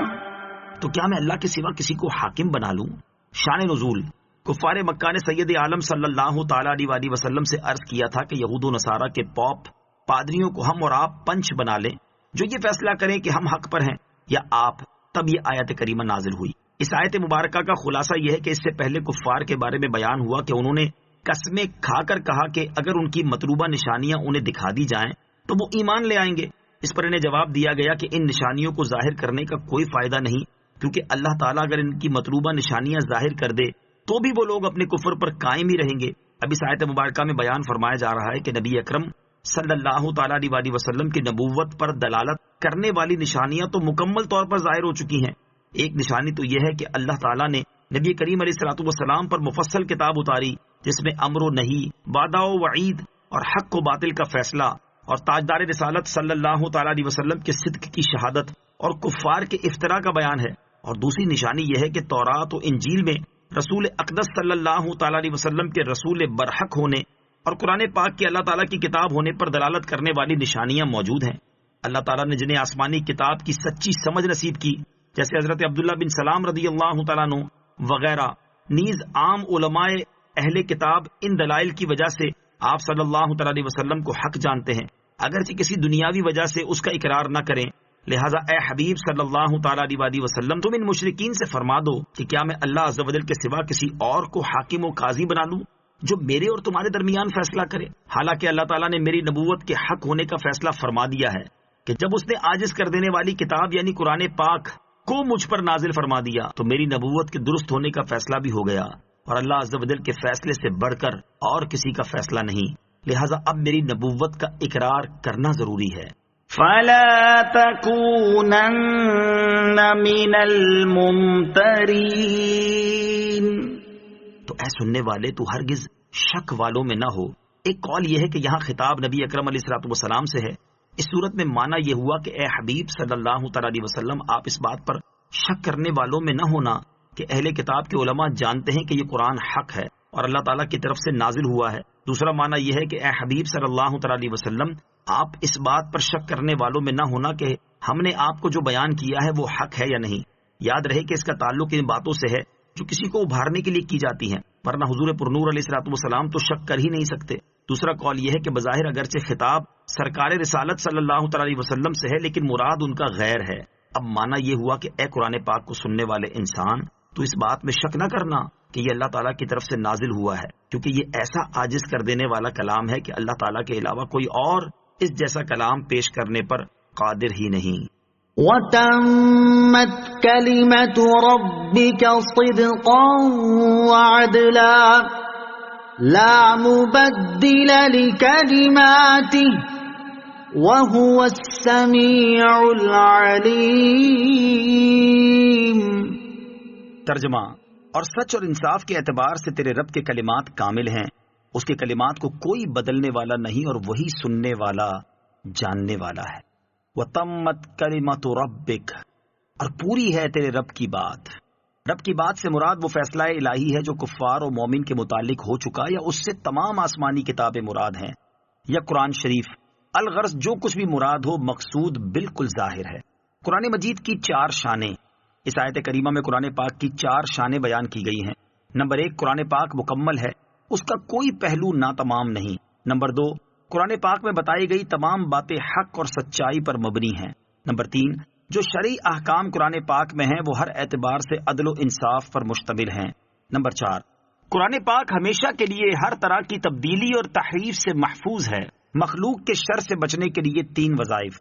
تو کیا میں اللہ کے سوا کسی کو حاکم بنا لوں؟ شان نزول، کفار مکہ نے سید عالم صلی اللہ تعالی علیہ وسلم سے عرض کیا تھا کہ یہود و نصارہ کے پوپ پادریوں کو ہم اور آپ پنچ بنا لیں جو یہ فیصلہ کریں کہ ہم حق پر ہیں یا آپ۔ تب یہ آیت کریمہ نازل ہوئی۔ اس آیت مبارکہ کا خلاصہ یہ ہے کہ اس سے پہلے کفار کے بارے میں بیان ہوا کہ انہوں نے قسمیں کھا کر کہا کہ اگر ان کی مطلوبہ نشانیاں انہیں دکھا دی جائیں تو وہ ایمان لے آئیں گے۔ اس پر انہیں جواب دیا گیا کہ ان نشانیوں کو ظاہر کرنے کا کوئی فائدہ نہیں، کیونکہ اللہ تعالیٰ اگر ان کی مطلوبہ نشانیاں ظاہر کر دے تو بھی وہ لوگ اپنے کفر پر قائم ہی رہیں گے۔ اب اس آیت مبارکہ میں بیان فرمایا جا رہا ہے کہ نبی اکرم صلی اللہ تعالی علیہ وسلم کی نبوت پر دلالت کرنے والی نشانیاں تو مکمل طور پر ظاہر ہو چکی ہیں۔ ایک نشانی تو یہ ہے کہ اللہ تعالیٰ نے نبی کریم علیہ الصلوۃ والسلام پر مفصل کتاب اتاری جس میں امر و نہی، وعدہ و وعید اور حق و باطل کا فیصلہ، اور تاجدار رسالت صلی اللہ تعالی علیہ وسلم کے صدق کی شہادت اور کفار کے افتراء کا بیان ہے۔ اور دوسری نشانی یہ ہے کہ تورات و انجیل میں رسول اقدس صلی اللہ تعالی علیہ وسلم کے رسول برحق ہونے اور قرآن پاک کی اللہ تعالیٰ کی کتاب ہونے پر دلالت کرنے والی نشانیاں موجود ہیں۔ اللہ تعالیٰ نے جنہیں آسمانی کتاب کی سچی سمجھ نصیب کی، جیسے حضرت عبداللہ بن سلام رضی اللہ تعالیٰ عنہ وغیرہ، نیز عام علماء اہل کتاب ان دلائل کی وجہ سے آپ صلی اللہ تعالی علیہ وسلم کو حق جانتے ہیں، اگرچہ کسی دنیاوی وجہ سے اس کا اقرار نہ کریں۔ لہٰذا اے حبیب صلی اللہ تعالی علیہ وسلم، تم ان مشرکین سے فرما دو کہ کیا میں اللہ عز و جل کے سوا کسی اور کو حاکم و قاضی بنا لوں جو میرے اور تمہارے درمیان فیصلہ کرے؟ حالانکہ اللہ تعالیٰ نے میری نبوت کے حق ہونے کا فیصلہ فرما دیا ہے کہ جب اس نے عاجز کر دینے والی کتاب یعنی قرآن پاک کو مجھ پر نازل فرما دیا تو میری نبوت کے درست ہونے کا فیصلہ بھی ہو گیا، اور اللہ عز و جل کے فیصلے سے بڑھ کر اور کسی کا فیصلہ نہیں، لہٰذا اب میری نبوت کا اقرار کرنا ضروری ہے۔ فلا تكونن من الممترین، تو اے سننے والے تو ہرگز شک والوں میں نہ ہو۔ ایک قول یہ ہے کہ یہاں خطاب نبی اکرم علیہ الصلوۃ والسلام سے ہے۔ اس صورت میں معنی یہ ہوا کہ اے حبیب صلی اللہ تعالی علیہ وسلم، آپ اس بات پر شک کرنے والوں میں نہ ہونا کہ اہل کتاب کے علماء جانتے ہیں کہ یہ قرآن حق ہے اور اللہ تعالیٰ کی طرف سے نازل ہوا ہے۔ دوسرا معنی یہ ہے کہ اے حبیب صلی اللہ تعالی علیہ وسلم، آپ اس بات پر شک کرنے والوں میں نہ ہونا کہ ہم نے آپ کو جو بیان کیا ہے وہ حق ہے یا نہیں۔ یاد رہے کہ اس کا تعلق ان باتوں سے ہے جو کسی کو ابھارنے کے لیے کی جاتی ہیں، ورنہ حضور پرنور علیہ الصلوۃ والسلام تو شک کر ہی نہیں سکتے۔ دوسرا قول یہ ہے کہ بظاہر اگرچہ خطاب سرکار رسالت صلی اللہ تعالی علیہ وسلم سے ہے لیکن مراد ان کا غیر ہے۔ اب معنی یہ ہوا کہ اے قرآن پاک کو سننے والے انسان، تو اس بات میں شک نہ کرنا کہ یہ اللہ تعالیٰ کی طرف سے نازل ہوا ہے، کیونکہ یہ ایسا عاجز کر دینے والا کلام ہے کہ اللہ تعالیٰ کے علاوہ کوئی اور اس جیسا کلام پیش کرنے پر قادر ہی نہیں۔ وَتَمَّتْ كَلِمَةُ رَبِّكَ صِدْقًا وَعَدْلًا لَا مُبَدِّلَ لِكَلِمَاتِهِ وَهُوَ السَّمِيعُ الْعَلِيمُ۔ ترجمہ: اور سچ اور انصاف کے اعتبار سے تیرے رب کے کلمات کامل ہیں، اس کے کلمات کو کوئی بدلنے والا نہیں اور وہی سننے والا جاننے والا ہے۔ وَتَمَّتْ كَلِمَةُ رَبِّكَ، اور پوری ہے تیرے رب کی بات۔ رب کی بات سے مراد وہ فیصلہ الہی ہے جو کفار و مومن کے متعلق ہو چکا، یا اس سے تمام آسمانی کتابیں مراد ہیں، یا قرآن شریف۔ الغرض جو کچھ بھی مراد ہو، مقصود بالکل ظاہر ہے۔ قرآن مجید کی 4 شانیں، اس آیت کریمہ میں قرآن پاک کی 4 شانیں بیان کی گئی ہیں۔ نمبر 1، قرآن پاک مکمل ہے، اس کا کوئی پہلو ناتمام نہیں۔ نمبر 2، قرآن پاک میں بتائی گئی تمام باتیں حق اور سچائی پر مبنی ہیں۔ نمبر 3، جو شرعی احکام قرآن پاک میں ہیں وہ ہر اعتبار سے عدل و انصاف پر مشتمل ہیں۔ نمبر 4، قرآن پاک ہمیشہ کے لیے ہر طرح کی تبدیلی اور تحریف سے محفوظ ہے۔ مخلوق کے شر سے بچنے کے لیے 3 وظائف۔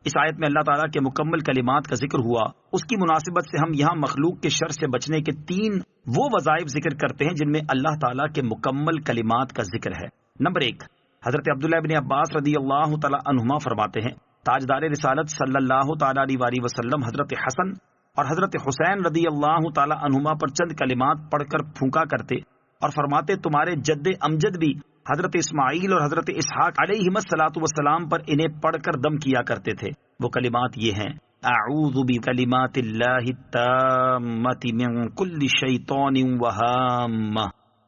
اس آیت میں اللہ تعالیٰ کے مکمل کلمات کا ذکر ہوا، اس کی مناسبت سے ہم یہاں مخلوق کے شر سے بچنے کے 3 وہ وظائف ذکر کرتے ہیں جن میں اللہ تعالیٰ کے مکمل کلمات کا ذکر ہے۔ نمبر 1، حضرت عبداللہ بن عباس رضی اللہ تعالیٰ عنہما فرماتے ہیں، تاجدار رسالت صلی اللہ تعالیٰ علیہ وسلم حضرت حسن اور حضرت حسین رضی اللہ تعالیٰ عنہما پر چند کلمات پڑھ کر پھونکا کرتے اور فرماتے، تمہارے جد امجد بھی حضرت اسماعیل اور حضرت اسحاق علیہم الصلاۃ والسلام پر انہیں پڑھ کر دم کیا کرتے تھے۔ وہ کلمات یہ ہیں: اعوذ بکلمات اللہ التامۃ من کل شیطان وہامہ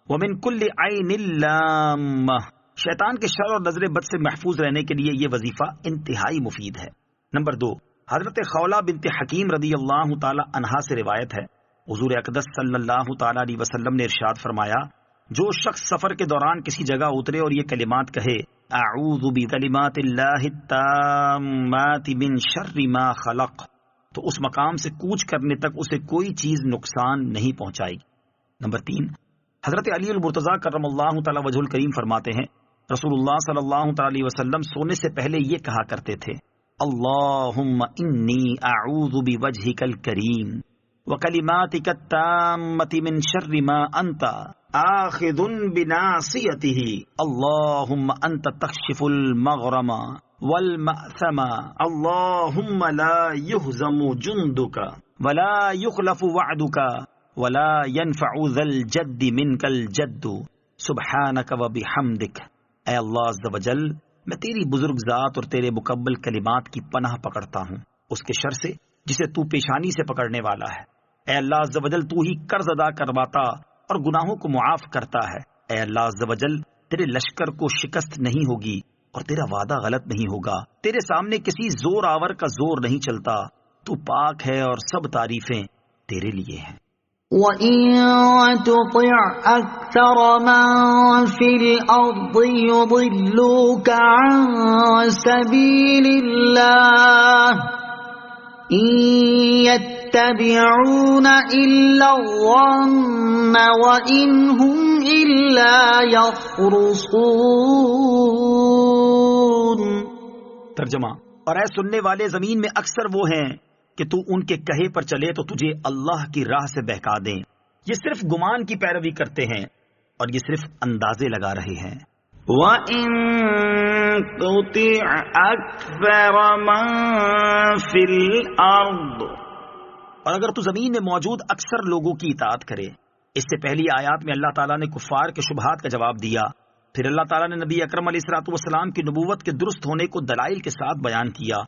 ومن کل عین لامہ۔ شیطان کے شر اور نظر بد سے محفوظ رہنے کے لیے یہ وظیفہ انتہائی مفید ہے۔ نمبر 2، حضرت خولہ بنت حکیم رضی اللہ تعالی عنہا سے روایت ہے، حضور اقدس صلی اللہ تعالی علیہ وسلم نے ارشاد فرمایا، جو شخص سفر کے دوران کسی جگہ اترے اور یہ کلمات کہے، اعوذ بکلمات اللہ التامات من شر ما خلق، تو اس مقام سے کوچ کرنے تک اسے کوئی چیز نقصان نہیں پہنچائے گی۔ نمبر 3، حضرت علی المرتضیٰ کرم اللہ تعالی وجہ الکریم فرماتے ہیں، رسول اللہ صلی اللہ تعالی علیہ وسلم سونے سے پہلے یہ کہا کرتے تھے، اللہم انی اعوذ بوجہک الکریم وکلماتک التامۃ من شر ما انت آخذ بناصیتہ اللہم انت تکشف المغرم والمأثم اللہم لا یہزم جندک ولا یخلف وعدک ولا ينفع ذا الجد منک الجد سبحانک وبحمدک۔ اے اللہ عز و جل، میں تیری بزرگ ذات اور تیرے مکمل کلمات کی پناہ پکڑتا ہوں اس کے شر سے جسے تو پیشانی سے پکڑنے والا ہے۔ اے اللہ عز و جل، تو ہی قرض ادا کرواتا اور گناہوں کو معاف کرتا ہے۔ اے اللہ عز و جل، تیرے لشکر کو شکست نہیں ہوگی اور تیرا وعدہ غلط نہیں ہوگا۔ تیرے سامنے کسی زور آور کا زور نہیں چلتا، تو پاک ہے اور سب تعریفیں تیرے لیے ہیں۔ وَإِن تُطِعْ أَكْثَرَ مَن فِي الْأَرْضِ يُضِلُّوكَ عَن سَبِيلِ اللَّهِ إِن يَتَّبِعُونَ إِلَّا الظَّنَّ وَإِنْ هُمْ إِلَّا يَخْرُصُونَ۔ ترجمہ: اور اے سننے والے، زمین میں اکثر وہ ہیں کہ تو ان کے کہے پر چلے تو تجھے اللہ کی راہ سے بہکا دیں۔ یہ صرف گمان کی پیروی کرتے ہیں اور یہ صرف اندازے لگا رہے ہیں۔ وَإِن تُطِعْ أَكْثَرَ مَن فِي الْأَرْضِ، اور اگر تو زمین میں موجود اکثر لوگوں کی اطاعت کرے۔ اس سے پہلی آیات میں اللہ تعالیٰ نے کفار کے شبہات کا جواب دیا، پھر اللہ تعالیٰ نے نبی اکرم علیہ الصلوۃ والسلام کی نبوت کے درست ہونے کو دلائل کے ساتھ بیان کیا،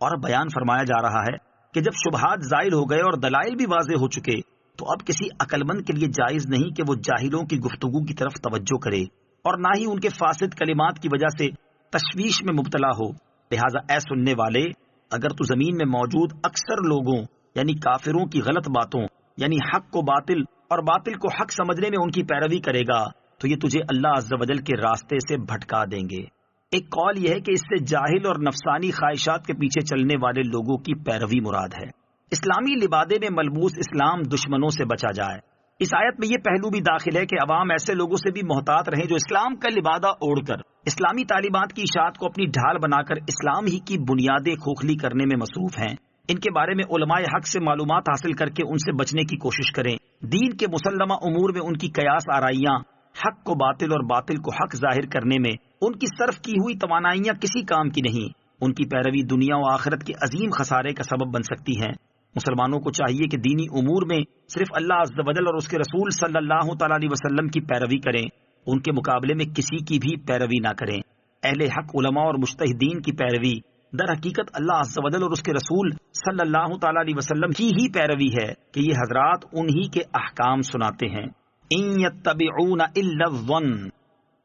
اور بیان فرمایا جا رہا ہے کہ جب شبہات زائل ہو گئے اور دلائل بھی واضح ہو چکے تو اب کسی عقل مند کے لیے جائز نہیں کہ وہ جاہلوں کی گفتگو کی طرف توجہ کرے اور نہ ہی ان کے فاسد کلمات کی وجہ سے تشویش میں مبتلا ہو۔ لہٰذا اے سننے والے، اگر تو زمین میں موجود اکثر لوگوں یعنی کافروں کی غلط باتوں یعنی حق کو باطل اور باطل کو حق سمجھنے میں ان کی پیروی کرے گا تو یہ تجھے اللہ عز و جل کے راستے سے بھٹکا دیں گے۔ ایک قول یہ ہے کہ اس سے جاہل اور نفسانی خواہشات کے پیچھے چلنے والے لوگوں کی پیروی مراد ہے۔ اسلامی لبادے میں ملبوس اسلام دشمنوں سے بچا جائے۔ اس آیت میں یہ پہلو بھی داخل ہے کہ عوام ایسے لوگوں سے بھی محتاط رہیں جو اسلام کا لبادہ اوڑھ کر اسلامی تعلیمات کی اشاعت کو اپنی ڈھال بنا کر اسلام ہی کی بنیادیں کھوکھلی کرنے میں مصروف ہیں۔ ان کے بارے میں علماء حق سے معلومات حاصل کر کے ان سے بچنے کی کوشش کریں۔ دین کے مسلمہ امور میں ان کی قیاس آرائیاں حق کو باطل اور باطل کو حق ظاہر کرنے میں ان کی صرف کی ہوئی توانائیاں کسی کام کی نہیں۔ ان کی پیروی دنیا و آخرت کے عظیم خسارے کا سبب بن سکتی ہیں۔ مسلمانوں کو چاہیے کہ دینی امور میں صرف اللہ عز و جل اور اس کے رسول صلی اللہ تعالی علیہ وسلم کی پیروی کریں، ان کے مقابلے میں کسی کی بھی پیروی نہ کریں۔ اہل حق علماء اور مجتہدین کی پیروی در حقیقت اللہ عز و جل اور اس کے رسول صلی اللہ تعالی علیہ وسلم کی ہی پیروی ہے کہ یہ حضرات انہی کے احکام سناتے ہیں۔ ان یتبعون الا الظن،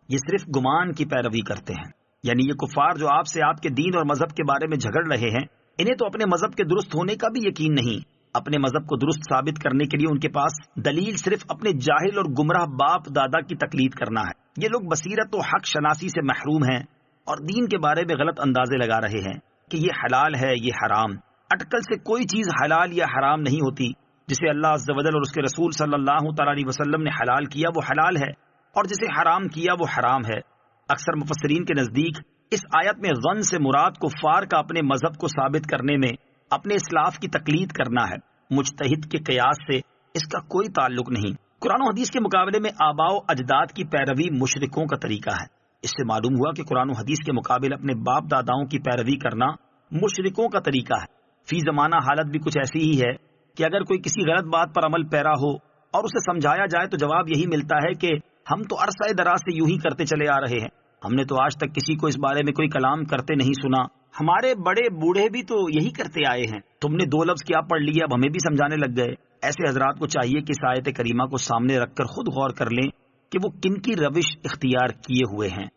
یہ صرف گمان کی پیروی کرتے ہیں، یعنی یہ کفار جو آپ سے آپ کے دین اور مذہب کے بارے میں جھگڑ رہے ہیں، انہیں تو اپنے مذہب کے درست ہونے کا بھی یقین نہیں۔ اپنے مذہب کو درست ثابت کرنے کے لیے ان کے پاس دلیل صرف اپنے جاہل اور گمراہ باپ دادا کی تقلید کرنا ہے۔ یہ لوگ بصیرت و حق شناسی سے محروم ہیں اور دین کے بارے میں غلط اندازے لگا رہے ہیں کہ یہ حلال ہے، یہ حرام۔ اٹکل سے کوئی چیز حلال یا حرام نہیں ہوتی۔ جسے اللہ عز و جل اور اس کے رسول صلی اللہ تعالی علیہ وسلم نے حلال کیا وہ حلال ہے، اور جسے حرام کیا وہ حرام ہے۔ اکثر مفسرین کے نزدیک اس آیت میں ظن سے مراد کفار کا اپنے مذہب کو ثابت کرنے میں اپنے اسلاف کی تقلید کرنا ہے۔ مجتہد کے قیاس سے اس کا کوئی تعلق نہیں۔ قرآن و حدیث کے مقابلے میں آباء و اجداد کی پیروی مشرکوں کا طریقہ ہے۔ اس سے معلوم ہوا کہ قرآن و حدیث کے مقابل اپنے باپ داداؤں کی پیروی کرنا مشرکوں کا طریقہ ہے۔ فی زمانہ حالت بھی کچھ ایسی ہی ہے کہ اگر کوئی کسی غلط بات پر عمل پیرا ہو اور اسے سمجھایا جائے تو جواب یہی ملتا ہے کہ ہم تو عرصہ دراز سے یوں ہی کرتے چلے آ رہے ہیں، ہم نے تو آج تک کسی کو اس بارے میں کوئی کلام کرتے نہیں سنا، ہمارے بڑے بوڑھے بھی تو یہی کرتے آئے ہیں، تم نے 2 لفظ کیا پڑھ لیے اب ہمیں بھی سمجھانے لگ گئے۔ ایسے حضرات کو چاہیے کہ اس آیت کریمہ کو سامنے رکھ کر خود غور کر لیں کہ وہ کن کی روش اختیار کیے ہوئے ہیں۔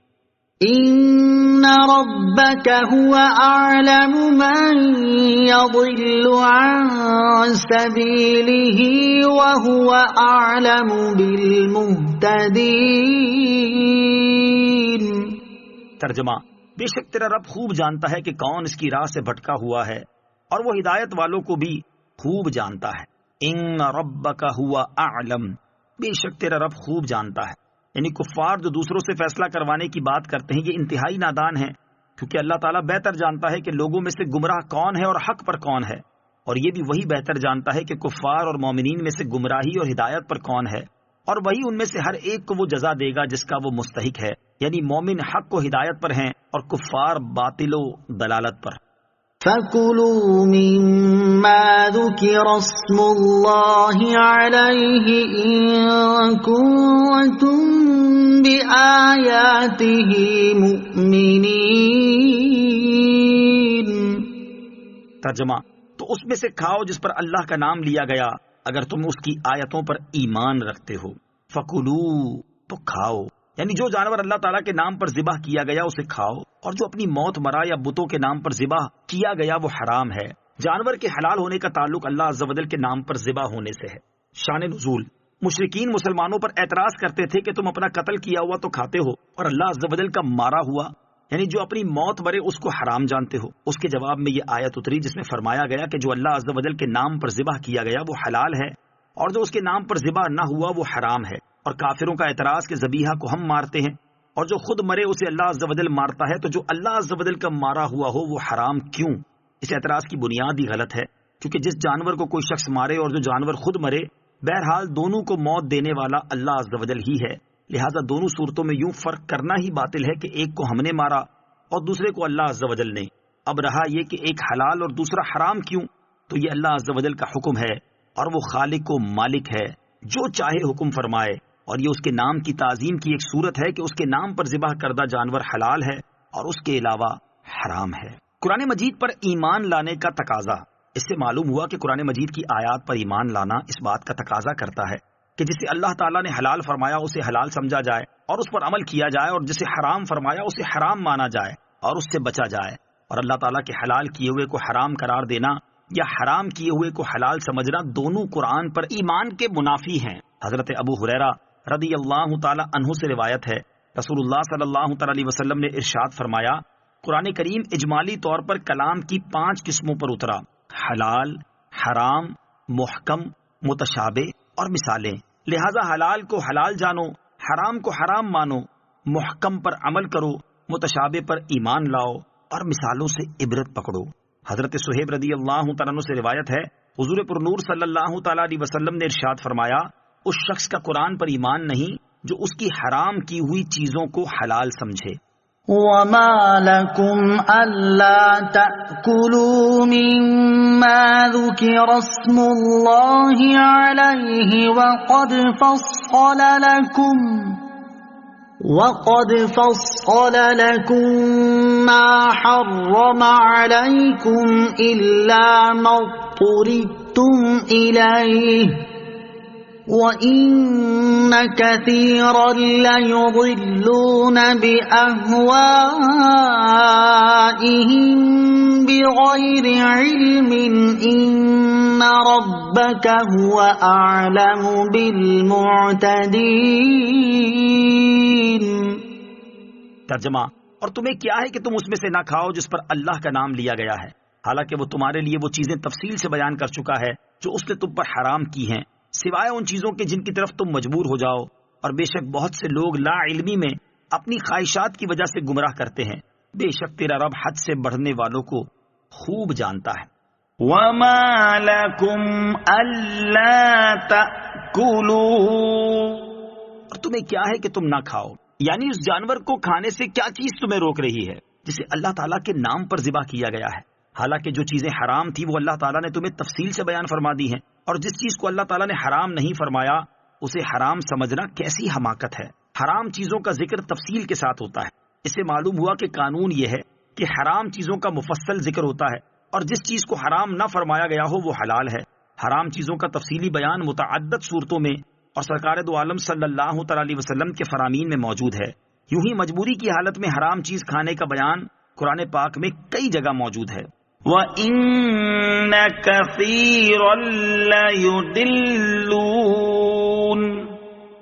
ان ربک هو اعلم من يضل عن سبيله وهو اعلم بالمهتدين۔ ترجمہ: بے شک تیرا رب خوب جانتا ہے کہ کون اس کی راہ سے بھٹکا ہوا ہے اور وہ ہدایت والوں کو بھی خوب جانتا ہے۔ ان ربک هو اعلم، بے شک تیرا رب خوب جانتا ہے۔ یعنی کفار جو دوسروں سے فیصلہ کروانے کی بات کرتے ہیں یہ انتہائی نادان ہیں، کیونکہ اللہ تعالیٰ بہتر جانتا ہے کہ لوگوں میں سے گمراہ کون ہے اور حق پر کون ہے، اور یہ بھی وہی بہتر جانتا ہے کہ کفار اور مومنین میں سے گمراہی اور ہدایت پر کون ہے۔ اور وہی ان میں سے ہر ایک کو وہ جزا دے گا جس کا وہ مستحق ہے، یعنی مومن حق و ہدایت پر ہیں اور کفار باطل و دلالت پر۔ فَكُلُوا مِمَّا ذُكِرَ اسْمُ اللَّهِ عَلَيْهِ إِن كُنتُم بِآيَاتِهِ مُؤْمِنِينَ۔ ترجمہ، تو اس میں سے کھاؤ جس پر اللہ کا نام لیا گیا اگر تم اس کی آیتوں پر ایمان رکھتے ہو۔ فَكُلُوا، تو کھاؤ، یعنی جو جانور اللہ تعالیٰ کے نام پر ذبح کیا گیا اسے کھاؤ، اور جو اپنی موت مرا یا بتوں کے نام پر ذبح کیا گیا وہ حرام ہے۔ جانور کے حلال ہونے کا تعلق اللہ عز و جل کے نام پر ذبح ہونے سے ہے۔ شان نزول، مشرکین مسلمانوں پر اعتراض کرتے تھے کہ تم اپنا قتل کیا ہوا تو کھاتے ہو اور اللہ عز و جل کا مارا ہوا یعنی جو اپنی موت مرے اس کو حرام جانتے ہو۔ اس کے جواب میں یہ آیت اتری جس میں فرمایا گیا کہ جو اللہ عز و جل کے نام پر ذبح کیا گیا وہ حلال ہے اور جو اس کے نام پر ذبح نہ ہوا وہ حرام ہے۔ اور کافروں کا اعتراض کہ ذبیحہ کو ہم مارتے ہیں اور جو خود مرے اسے اللہ عز و جل مارتا ہے، تو جو اللہ عز و جل کا مارا ہوا ہو وہ حرام کیوں؟ اس اعتراض کی بنیاد ہی غلط ہے، کیونکہ جس جانور کو کوئی شخص مارے اور جو جانور خود مرے، بہرحال دونوں کو موت دینے والا اللہ عز و جل ہی ہے، لہٰذا دونوں صورتوں میں یوں فرق کرنا ہی باطل ہے کہ ایک کو ہم نے مارا اور دوسرے کو اللہ عز و جل نے۔ اب رہا یہ کہ ایک حلال اور دوسرا حرام کیوں، تو یہ اللہ عز و جل کا حکم ہے اور وہ خالق و مالک ہے، جو چاہے حکم فرمائے، اور یہ اس کے نام کی تعظیم کی ایک صورت ہے کہ اس کے نام پر ذبح کردہ جانور حلال ہے اور اس کے علاوہ حرام ہے۔ قرآن مجید پر ایمان لانے کا تقاضا، اس سے معلوم ہوا کہ قرآن مجید کی آیات پر ایمان لانا اس بات کا تقاضا کرتا ہے کہ جسے اللہ تعالیٰ نے حلال فرمایا اسے حلال سمجھا جائے اور اس پر عمل کیا جائے، اور جسے حرام فرمایا اسے حرام مانا جائے اور اس سے بچا جائے۔ اور اللہ تعالیٰ کے حلال کیے ہوئے کو حرام قرار دینا یا حرام کیے ہوئے کو حلال سمجھنا دونوں قرآن پر ایمان کے منافی ہیں۔ حضرت ابو ہریرہ رضی اللہ تعالی عنہ سے روایت ہے، رسول اللہ صلی اللہ تعالی علیہ وسلم نے ارشاد فرمایا، قرآن کریم اجمالی طور پر کلام کی 5 قسموں پر اترا: حلال، حرام، محکم، متشابہ اور مثالیں۔ لہذا حلال کو حلال جانو، حرام کو حرام مانو، محکم پر عمل کرو، متشابہ پر ایمان لاؤ اور مثالوں سے عبرت پکڑو۔ حضرت صہیب رضی اللہ تعالیٰ عنہ سے روایت ہے، حضور پر نور صلی اللہ تعالی علیہ وسلم نے ارشاد فرمایا، اس شخص کا قرآن پر ایمان نہیں جو اس کی حرام کی ہوئی چیزوں کو حلال سمجھے۔ وَمَا لَكُمْ أَلَّا تَأْكُلُوا مِمَّا ذُكِرَ اسْمُ اللَّهِ عَلَيْهِ وَقَدْ فَصَّلَ لَكُم مَّا حَرَّمَ عَلَيْكُمْ إِلَّا مَا اضْطُرِرْتُمْ إِلَيْهِ وَإِنَّ كَثِيرًا لَيُضِلُّونَ بِأَهْوَائِهِم بِغَيْرِ عِلْمٍ إِنَّ رَبَّكَ هُوَ أَعْلَمُ بِالْمُعْتَدِينَ۔ ترجمہ، اور تمہیں کیا ہے کہ تم اس میں سے نہ کھاؤ جس پر اللہ کا نام لیا گیا ہے، حالانکہ وہ تمہارے لیے وہ چیزیں تفصیل سے بیان کر چکا ہے جو اس نے تم پر حرام کی ہیں، سوائے ان چیزوں کے جن کی طرف تم مجبور ہو جاؤ، اور بے شک بہت سے لوگ لا علمی میں اپنی خواہشات کی وجہ سے گمراہ کرتے ہیں، بے شک تیرا رب حد سے بڑھنے والوں کو خوب جانتا ہے۔ وَمَا لَكُمْ أَلَّا تَأْكُلُوا، اور تمہیں کیا ہے کہ تم نہ کھاؤ، یعنی اس جانور کو کھانے سے کیا چیز تمہیں روک رہی ہے جسے اللہ تعالیٰ کے نام پر ذبح کیا گیا ہے، حالانکہ جو چیزیں حرام تھی وہ اللہ تعالیٰ نے تمہیں تفصیل سے بیان فرما دی ہیں، اور جس چیز کو اللہ تعالیٰ نے حرام نہیں فرمایا اسے حرام سمجھنا کیسی حماقت ہے۔ حرام چیزوں کا ذکر تفصیل کے ساتھ ہوتا ہے، اس سے معلوم ہوا کہ قانون یہ ہے کہ حرام چیزوں کا مفصل ذکر ہوتا ہے اور جس چیز کو حرام نہ فرمایا گیا ہو وہ حلال ہے۔ حرام چیزوں کا تفصیلی بیان متعدد صورتوں میں اور سرکار دو عالم صلی اللہ تعالی علیہ وسلم کے فرامین میں موجود ہے۔ یوں ہی مجبوری کی حالت میں حرام چیز کھانے کا بیان قرآن پاک میں کئی جگہ موجود ہے۔ وَإِنَّ كَثِيرًا لَيُضِلُّونَ،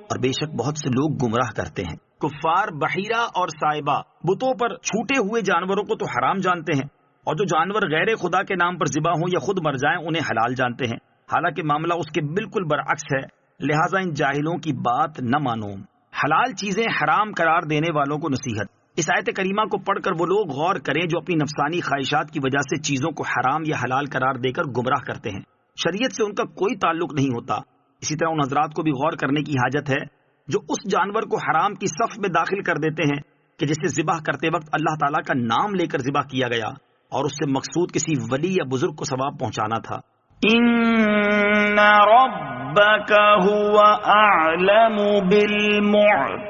اور بے شک بہت سے لوگ گمراہ کرتے ہیں۔ کفار بحیرہ اور صائبہ بتوں پر چھوٹے ہوئے جانوروں کو تو حرام جانتے ہیں، اور جو جانور غیر خدا کے نام پر ذبح ہوں یا خود مر جائیں انہیں حلال جانتے ہیں، حالانکہ معاملہ اس کے بالکل برعکس ہے، لہٰذا ان جاہلوں کی بات نہ مانو۔ حلال چیزیں حرام قرار دینے والوں کو نصیحت۔ اس آیت کریمہ کو پڑھ کر وہ لوگ غور کریں جو اپنی نفسانی خواہشات کی وجہ سے چیزوں کو حرام یا حلال قرار دے کر گمراہ کرتے ہیں، شریعت سے ان کا کوئی تعلق نہیں ہوتا، اسی طرح ان حضرات کو بھی غور کرنے کی حاجت ہے جو اس جانور کو حرام کی صف میں داخل کر دیتے ہیں کہ جسے ذبح کرتے وقت اللہ تعالیٰ کا نام لے کر ذبح کیا گیا اور اس سے مقصود کسی ولی یا بزرگ کو ثواب پہنچانا تھا۔ ان ربک هو اعلم بالمعتدین،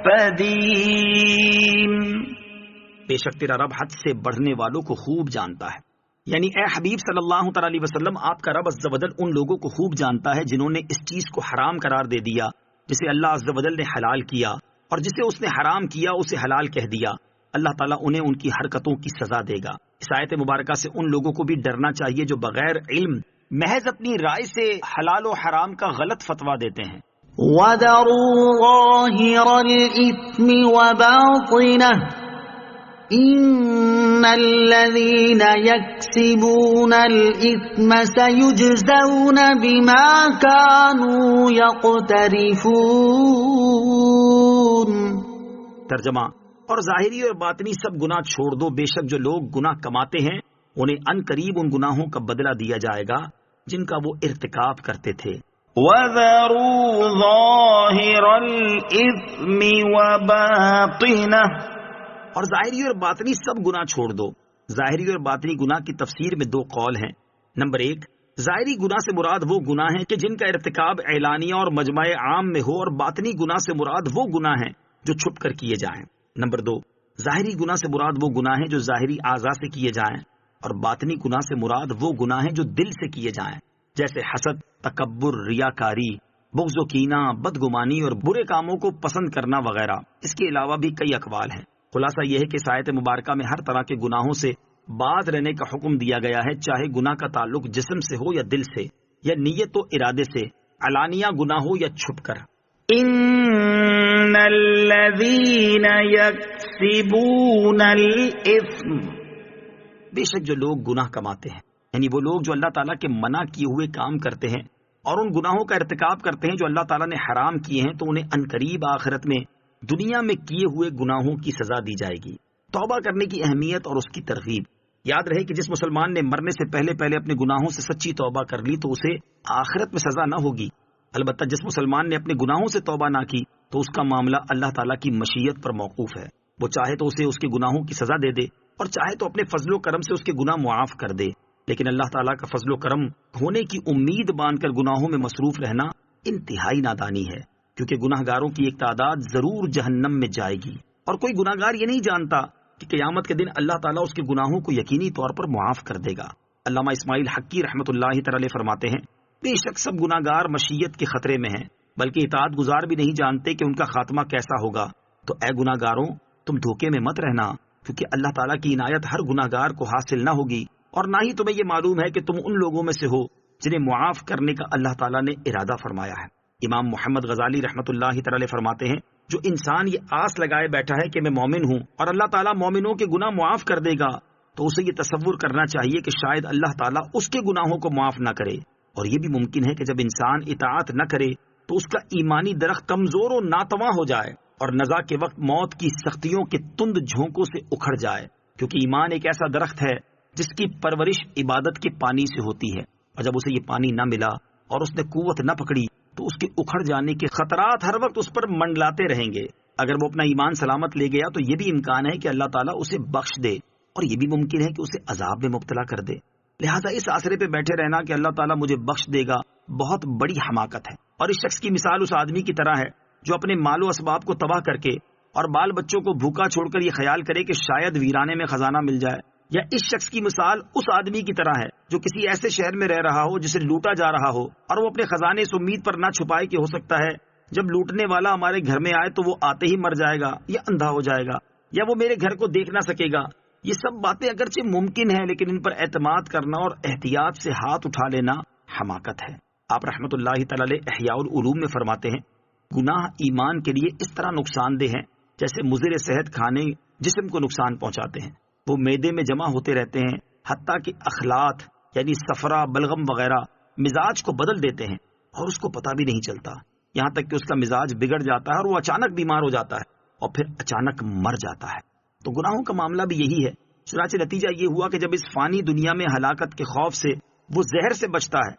بے شک تیرا رب حد سے بڑھنے والوں کو خوب جانتا ہے، یعنی اے حبیب صلی اللہ تعالی علیہ وسلم آپ کا رب عز و جل ان لوگوں کو خوب جانتا ہے جنہوں نے اس چیز کو حرام قرار دے دیا جسے اللہ عز و جل نے حلال کیا، اور جسے اس نے حرام کیا اسے حلال کہہ دیا۔ اللہ تعالیٰ انہیں ان کی حرکتوں کی سزا دے گا۔ اس آیت مبارکہ سے ان لوگوں کو بھی ڈرنا چاہیے جو بغیر علم محض اپنی رائے سے حلال و حرام کا غلط فتویٰ دیتے ہیں۔ وَذَرُوا ظَاهِرَ الْإِثْمِ وَبَاطِنَهُ إِنَّ الَّذِينَ يَكْسِبُونَ الْإِثْمَ سَيُجْزَوْنَ بِمَا كَانُوا يَقْتَرِفُونَ۔ ترجمہ، اور ظاہری اور باطنی سب گناہ چھوڑ دو، بے شک جو لوگ گناہ کماتے ہیں انہیں ان قریب ان گناہوں کا بدلہ دیا جائے گا جن کا وہ ارتکاب کرتے تھے۔ وَذَرُوا ظَاهِرَ الْإِثْمِ وَبَاطِنَهُ، اور ظاہری اور باطنی سب گناہ چھوڑ دو۔ ظاہری اور باطنی گناہ کی تفسیر میں دو قول ہیں۔ نمبر 1، ظاہری گناہ سے مراد وہ گناہ ہیں کہ جن کا ارتکاب اعلانیہ اور مجمع عام میں ہو، اور باطنی گناہ سے مراد وہ گناہ ہیں جو چھپ کر کیے جائیں۔ نمبر 2، ظاہری گناہ سے مراد وہ گناہ ہیں جو ظاہری اعضاء سے کیے جائیں، اور باطنی گناہ سے مراد وہ گناہ ہیں جو دل سے کیے جائیں، جیسے حسد، تکبر، ریاکاری، بغض و کینہ، بدگمانی اور برے کاموں کو پسند کرنا وغیرہ۔ اس کے علاوہ بھی کئی اقوال ہیں۔ خلاصہ یہ ہے کہ اس آیت مبارکہ میں ہر طرح کے گناہوں سے باز رہنے کا حکم دیا گیا ہے، چاہے گناہ کا تعلق جسم سے ہو یا دل سے، یا نیت و ارادے سے، علانیہ گناہ ہو یا چھپ کر۔ ان الذین یکسبون الاثم، بے شک جو لوگ گناہ کماتے ہیں، یعنی وہ لوگ جو اللہ تعالیٰ کے منع کیے ہوئے کام کرتے ہیں اور ان گناہوں کا ارتکاب کرتے ہیں جو اللہ تعالیٰ نے حرام کیے ہیں، تو انہیں عنقریب آخرت میں دنیا میں کیے ہوئے گناہوں کی سزا دی جائے گی۔ توبہ کرنے کی اہمیت اور اس کی ترغیب۔ یاد رہے کہ جس مسلمان نے مرنے سے پہلے اپنے گناہوں سے سچی توبہ کر لی تو اسے آخرت میں سزا نہ ہوگی، البتہ جس مسلمان نے اپنے گناہوں سے توبہ نہ کی تو اس کا معاملہ اللہ تعالیٰ کی مشیت پر موقوف ہے۔ وہ چاہے تو اسے اس کے گناہوں کی سزا دے دے اور چاہے تو اپنے فضل و کرم سے اس کے گناہ معاف کر دے، لیکن اللہ تعالیٰ کا فضل و کرم ہونے کی امید باندھ کر گناہوں میں مصروف رہنا انتہائی نادانی ہے، کیونکہ گناہ گاروں کی ایک تعداد ضرور جہنم میں جائے گی، اور کوئی گناہ گار یہ نہیں جانتا کہ قیامت کے دن اللہ تعالیٰ اس کے گناہوں کو یقینی طور پر معاف کر دے گا۔ علامہ اسماعیل حقی رحمۃ اللہ تعالی فرماتے ہیں، بے شک سب گناہ گار مشیت کے خطرے میں ہیں، بلکہ اطاعت گزار بھی نہیں جانتے کہ ان کا خاتمہ کیسا ہوگا۔ تو اے گناہ گاروں، تم دھوکے میں مت رہنا، کیونکہ اللہ تعالیٰ کی عنایت ہر گناہ گار کو حاصل نہ ہوگی، اور نہ ہی تمہیں یہ معلوم ہے کہ تم ان لوگوں میں سے ہو جنہیں معاف کرنے کا اللہ تعالیٰ نے ارادہ فرمایا ہے۔ امام محمد غزالی رحمۃ اللہ تعالی فرماتے ہیں، جو انسان یہ آس لگائے بیٹھا ہے کہ میں مومن ہوں اور اللہ تعالیٰ مومنوں کے گناہ معاف کر دے گا، تو اسے یہ تصور کرنا چاہیے کہ شاید اللہ تعالیٰ اس کے گناہوں کو معاف نہ کرے، اور یہ بھی ممکن ہے کہ جب انسان اطاعت نہ کرے تو اس کا ایمانی درخت کمزور و ناتواں ہو جائے اور نزا کے وقت موت کی سختیوں کے تند جھونکوں سے اکھڑ جائے، کیونکہ ایمان ایک ایسا درخت ہے جس کی پرورش عبادت کے پانی سے ہوتی ہے، اور جب اسے یہ پانی نہ ملا اور اس نے قوت نہ پکڑی تو اس کے اکھڑ جانے کے خطرات ہر وقت اس پر منڈلاتے رہیں گے۔ اگر وہ اپنا ایمان سلامت لے گیا تو یہ بھی امکان ہے کہ اللہ تعالیٰ اسے بخش دے، اور یہ بھی ممکن ہے کہ اسے عذاب میں مبتلا کر دے۔ لہٰذا اس آسرے پہ بیٹھے رہنا کہ اللہ تعالیٰ مجھے بخش دے گا بہت بڑی حماقت ہے، اور اس شخص کی مثال اس آدمی کی طرح ہے جو اپنے مال و اسباب کو تباہ کر کے اور بال بچوں کو بھوکا چھوڑ کر یہ خیال کرے کہ شاید ویرانے میں خزانہ مل جائے، یا اس شخص کی مثال اس آدمی کی طرح ہے جو کسی ایسے شہر میں رہ رہا ہو جسے لوٹا جا رہا ہو، اور وہ اپنے خزانے اس امید پر نہ چھپائے کہ ہو سکتا ہے جب لوٹنے والا ہمارے گھر میں آئے تو وہ آتے ہی مر جائے گا یا اندھا ہو جائے گا یا وہ میرے گھر کو دیکھ نہ سکے گا۔ یہ سب باتیں اگرچہ ممکن ہیں لیکن ان پر اعتماد کرنا اور احتیاط سے ہاتھ اٹھا لینا حماقت ہے۔ آپ رحمۃ اللہ تعالی علیہ احیاء العلوم میں فرماتے ہیں، گناہ ایمان کے لیے اس طرح نقصان دہ ہیں جیسے مضر صحت کھانے جسم کو نقصان پہنچاتے ہیں، وہ معدے میں جمع ہوتے رہتے ہیں، حتیٰ کہ اخلاط یعنی صفرا، بلغم وغیرہ مزاج کو بدل دیتے ہیں اور اس کو پتہ بھی نہیں چلتا، یہاں تک کہ اس کا مزاج بگڑ جاتا ہے اور وہ اچانک بیمار ہو جاتا ہے اور پھر اچانک مر جاتا ہے۔ تو گناہوں کا معاملہ بھی یہی ہے، چنانچہ نتیجہ یہ ہوا کہ جب اس فانی دنیا میں ہلاکت کے خوف سے وہ زہر سے بچتا ہے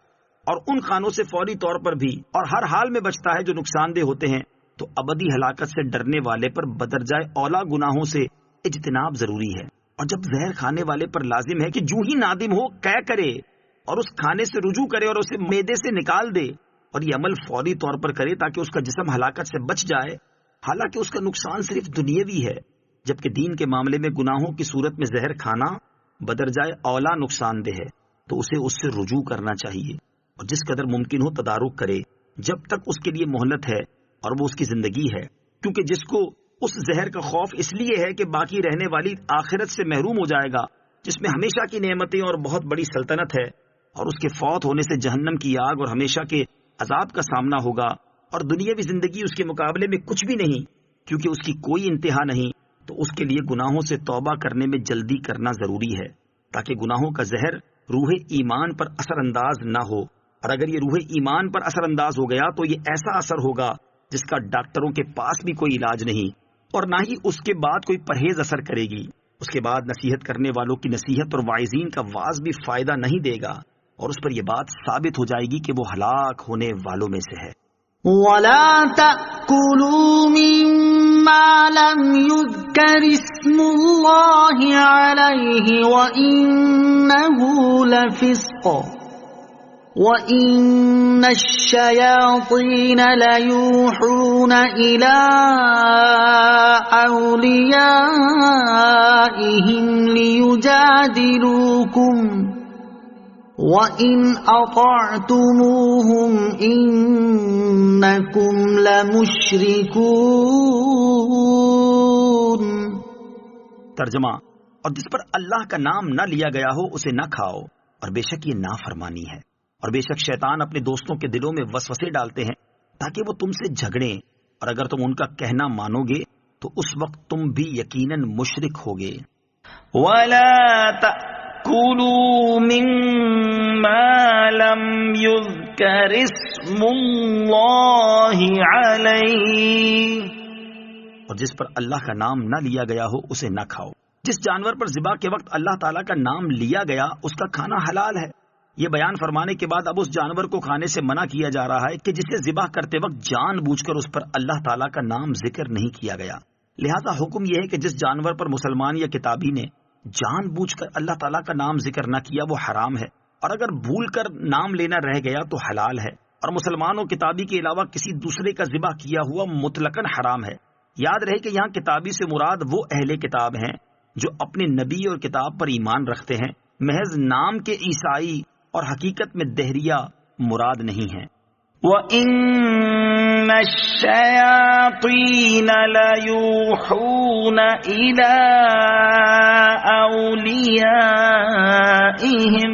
اور ان خانوں سے فوری طور پر بھی اور ہر حال میں بچتا ہے جو نقصان دہ ہوتے ہیں، تو ابدی ہلاکت سے ڈرنے والے پر بدرجائے اولا گناہوں سے اجتناب ضروری ہے۔ اور جب زہر کھانے والے پر لازم ہے کہ جو ہی نادم ہو قے کرے اور اس کھانے سے رجوع کرے اور اسے معدے سے نکال دے، اور یہ عمل فوری طور پر کرے تاکہ اس کا جسم ہلاکت سے بچ جائے، حالانکہ اس کا نقصان صرف دنیاوی ہے، جبکہ دین کے معاملے میں گناہوں کی صورت میں زہر کھانا بدرجائے اولا نقصان دہ ہے، تو اسے اس سے رجوع کرنا چاہیے اور جس قدر ممکن ہو تدارک کرے جب تک اس کے لیے مہلت ہے اور وہ اس کی زندگی ہے، کیونکہ جس کو اس زہر کا خوف اس لیے ہے کہ باقی رہنے والی آخرت سے محروم ہو جائے گا، جس میں ہمیشہ کی نعمتیں اور بہت بڑی سلطنت ہے، اور اس کے فوت ہونے سے جہنم کی آگ اور ہمیشہ کے عذاب کا سامنا ہوگا، اور دنیاوی زندگی اس کے مقابلے میں کچھ بھی نہیں، کیونکہ اس کی کوئی انتہا نہیں، تو اس کے لیے گناہوں سے توبہ کرنے میں جلدی کرنا ضروری ہے تاکہ گناہوں کا زہر روح ایمان پر اثر انداز نہ ہو، اور اگر یہ روح ایمان پر اثر انداز ہو گیا تو یہ ایسا اثر ہوگا جس کا ڈاکٹروں کے پاس بھی کوئی علاج نہیں، اور نہ ہی اس کے بعد کوئی پرہیز اثر کرے گی۔ اس کے بعد نصیحت کرنے والوں کی نصیحت اور واعظین کا واعظ بھی فائدہ نہیں دے گا، اور اس پر یہ بات ثابت ہو جائے گی کہ وہ ہلاک ہونے والوں میں سے ہے۔ وَلَا تَأْكُلُوا مِمَّا لَمْ يُذْكَرِ اسْمُ اللَّهِ عَلَيْهِ وَإِنَّهُ لَفِسْقٌ وَإِنَّ الشَّيَاطِينَ لَيُوحُونَ إِلَىٰ أَوْلِيَائِهِمْ لِيُجَادِلُوكُمْ وَإِنْ أَطَعْتُمُوهُمْ إِنَّكُمْ لَمُشْرِكُونَ۔ ترجمہ: اور جس پر اللہ کا نام نہ لیا گیا ہو اسے نہ کھاؤ، اور بے شک یہ نافرمانی ہے، اور بے شک شیطان اپنے دوستوں کے دلوں میں وسوسے ڈالتے ہیں تاکہ وہ تم سے جھگڑیں، اور اگر تم ان کا کہنا مانو گے تو اس وقت تم بھی یقیناً مشرک ہوگے۔ وَلَا تَأْكُلُوا مِمَّا لَمْ يُذْكَرِ اسْمُ اللَّهِ عَلَيْهِ، اور جس پر اللہ کا نام نہ لیا گیا ہو اسے نہ کھاؤ۔ جس جانور پر ذبح کے وقت اللہ تعالیٰ کا نام لیا گیا اس کا کھانا حلال ہے۔ یہ بیان فرمانے کے بعد اب اس جانور کو کھانے سے منع کیا جا رہا ہے کہ جسے ذبح کرتے وقت جان بوجھ کر اس پر اللہ تعالیٰ کا نام ذکر نہیں کیا گیا۔ لہذا حکم یہ ہے کہ جس جانور پر مسلمان یا کتابی نے جان بوجھ کر اللہ تعالیٰ کا نام ذکر نہ کیا وہ حرام ہے، اور اگر بھول کر نام لینا رہ گیا تو حلال ہے، اور مسلمان و کتابی کے علاوہ کسی دوسرے کا ذبح کیا ہوا مطلقاً حرام ہے۔ یاد رہے کہ یہاں کتابی سے مراد وہ اہل کتاب ہیں جو اپنے نبی اور کتاب پر ایمان رکھتے ہیں، محض نام کے عیسائی اور حقیقت میں دہریہ مراد نہیں ہیں۔ وَإِنَّ الشَّيَاطِينَ لَيُوحُونَ إِلَىٰ أَوْلِيَائِهِمْ،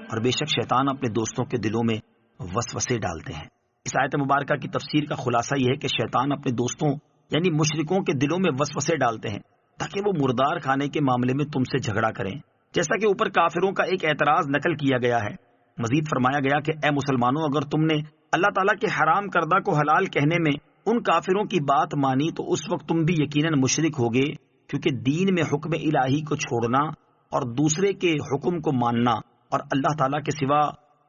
اور بے شک شیطان اپنے دوستوں کے دلوں میں وسوسے ڈالتے ہیں۔ اس آیت مبارکہ کی تفسیر کا خلاصہ یہ ہے کہ شیطان اپنے دوستوں یعنی مشرکوں کے دلوں میں وسوسے ڈالتے ہیں تاکہ وہ مردار کھانے کے معاملے میں تم سے جھگڑا کریں، جیسا کہ اوپر کافروں کا ایک اعتراض نقل کیا گیا ہے۔ مزید فرمایا گیا کہ اے مسلمانوں، اگر تم نے اللہ تعالیٰ کے حرام کردہ کو حلال کہنے میں ان کافروں کی بات مانی تو اس وقت تم بھی یقیناً مشرک ہوگے، کیونکہ دین میں حکم الہی کو چھوڑنا اور دوسرے کے حکم کو ماننا اور اللہ تعالیٰ کے سوا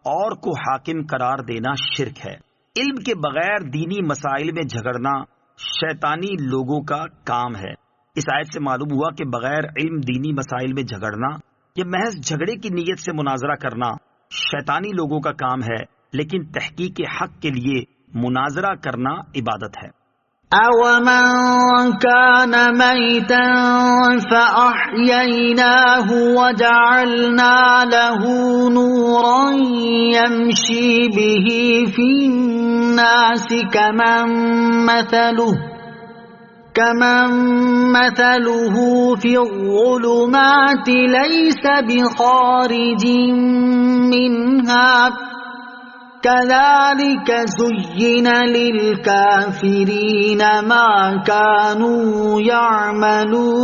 اور کو حاکم قرار دینا شرک ہے۔ علم کے بغیر دینی مسائل میں جھگڑنا شیطانی لوگوں کا کام ہے۔ اس آیت سے معلوم ہوا کہ بغیر علم دینی مسائل میں جھگڑنا یا محض جھگڑے کی نیت سے مناظرہ کرنا شیطانی لوگوں کا کام ہے، لیکن تحقیق حق کے لیے مناظرہ کرنا عبادت ہے۔ أَوَمَنْ كَانَ مَيْتًا فَأَحْيَيْنَاهُ وَجَعَلْنَا لَهُ نُورًا يَمْشِي بِهِ فِي النَّاسِ كَمَنْ مَثَلُهُ فِي الظُّلُمَاتِ لَيْسَ بِخَارِجٍ مِّنْهَا كَذَلِكَ زُيِّنَ لِلْكَافِرِينَ مَا كَانُوا يَعْمَلُونَ۔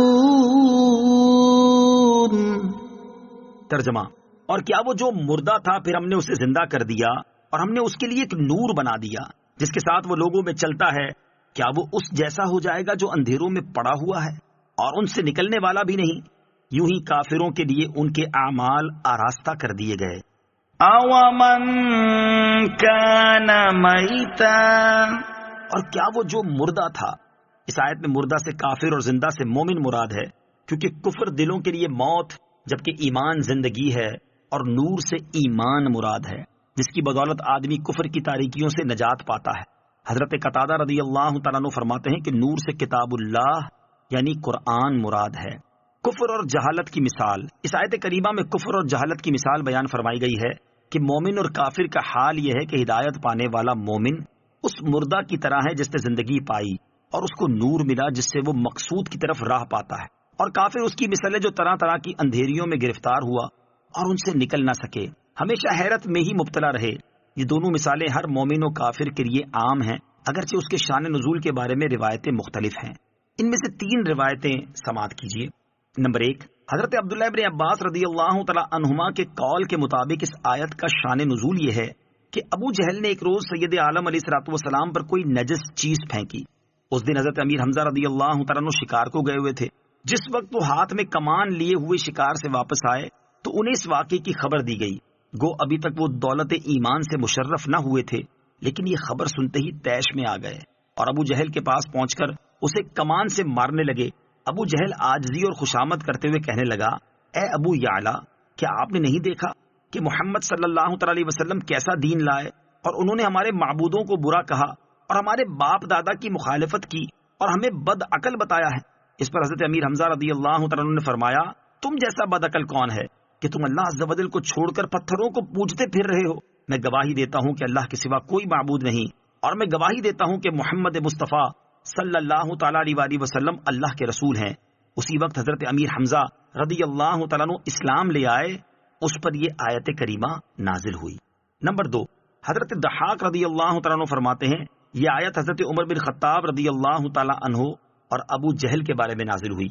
ترجمہ: اور کیا وہ جو مردہ تھا پھر ہم نے اسے زندہ کر دیا اور ہم نے اس کے لیے ایک نور بنا دیا جس کے ساتھ وہ لوگوں میں چلتا ہے، کیا وہ اس جیسا ہو جائے گا جو اندھیروں میں پڑا ہوا ہے اور ان سے نکلنے والا بھی نہیں؟ یوں ہی کافروں کے لیے ان کے اعمال آراستہ کر دیے گئے، أَوَمَنْ كَانَ مَيْتًا، اور کیا وہ جو مردہ تھا؟ اس آیت میں مردہ سے کافر اور زندہ سے مومن مراد ہے، کیونکہ کفر دلوں کے لیے موت جبکہ ایمان زندگی ہے، اور نور سے ایمان مراد ہے جس کی بدولت آدمی کفر کی تاریکیوں سے نجات پاتا ہے۔ حضرت قتادہ رضی اللہ تعالیٰ عنہ فرماتے ہیں کہ نور سے کتاب اللہ یعنی قرآن مراد ہے۔ کفر اور جہالت کی مثال، اس آیت کریمہ میں کفر اور جہالت کی مثال بیان فرمائی گئی ہے کہ مومن اور کافر کا حال یہ ہے کہ ہدایت پانے والا مومن اس مردہ کی طرح ہے جس نے زندگی پائی اور اس کو نور ملا جس سے وہ مقصود کی طرف راہ پاتا ہے، اور کافر اس کی مثل ہے جو طرح طرح کی اندھیریوں میں گرفتار ہوا اور ان سے نکل نہ سکے، ہمیشہ حیرت میں ہی مبتلا رہے۔ یہ دونوں مثالیں ہر مومن و کافر کے لیے عام ہیں، اگرچہ اس کے شان نزول کے بارے میں روایتیں مختلف ہیں۔ ان میں سے 3 روایتیں سماعت کیجیے۔ نمبر 1، حضرت عبداللہ ابن عباس رضی اللہ تعالی عنہما کے قول کے مطابق اس آیت کا شان نزول یہ ہے کہ ابو جہل نے ایک روز سید عالم علیہ الصلوۃ والسلام پر کوئی نجس چیز پھینکی۔ اس دن حضرت امیر حمزہ رضی اللہ تعالیٰ عنہ شکار کو گئے ہوئے تھے۔ جس وقت وہ ہاتھ میں کمان لیے ہوئے شکار سے واپس آئے تو انہیں اس واقعے کی خبر دی گئی۔ گو ابھی تک وہ دولت ایمان سے مشرف نہ ہوئے تھے، لیکن یہ خبر سنتے ہی طیش میں آ گئے اور ابو جہل کے پاس پہنچ کر اسے کمان سے مارنے لگے۔ ابو جہل عاجزی اور خوشامد کرتے ہوئے کہنے لگا، اے ابو یعلا، کیا آپ نے نہیں دیکھا کہ محمد صلی اللہ تعالی علیہ وسلم کیسا دین لائے، اور انہوں نے ہمارے معبودوں کو برا کہا اور ہمارے باپ دادا کی مخالفت کی اور ہمیں بد عقل بتایا ہے۔ اس پر حضرت امیر حمزہ رضی اللہ تعالیٰ عنہ نے فرمایا، تم جیسا بد عقل کون ہے کہ تم اللہ عز و جل کو چھوڑ کر پتھروں کو پوجتے پھر رہے ہو؟ میں گواہی دیتا ہوں کہ اللہ کے سوا کوئی معبود نہیں، اور میں گواہی دیتا ہوں کہ محمد مصطفیٰ صلی اللہ تعالیٰ علیہ وسلم اللہ کے رسول ہیں۔ اسی وقت حضرت امیر حمزہ رضی اللہ تعالیٰ عنہ اسلام لے آئے، اس پر یہ آیت کریمہ نازل ہوئی۔ نمبر 2، حضرت ضحاک رضی اللہ تعالیٰ عنہ فرماتے ہیں یہ آیت حضرت عمر بن خطاب رضی اللہ تعالیٰ عنہ اور ابو جہل کے بارے میں نازل ہوئی۔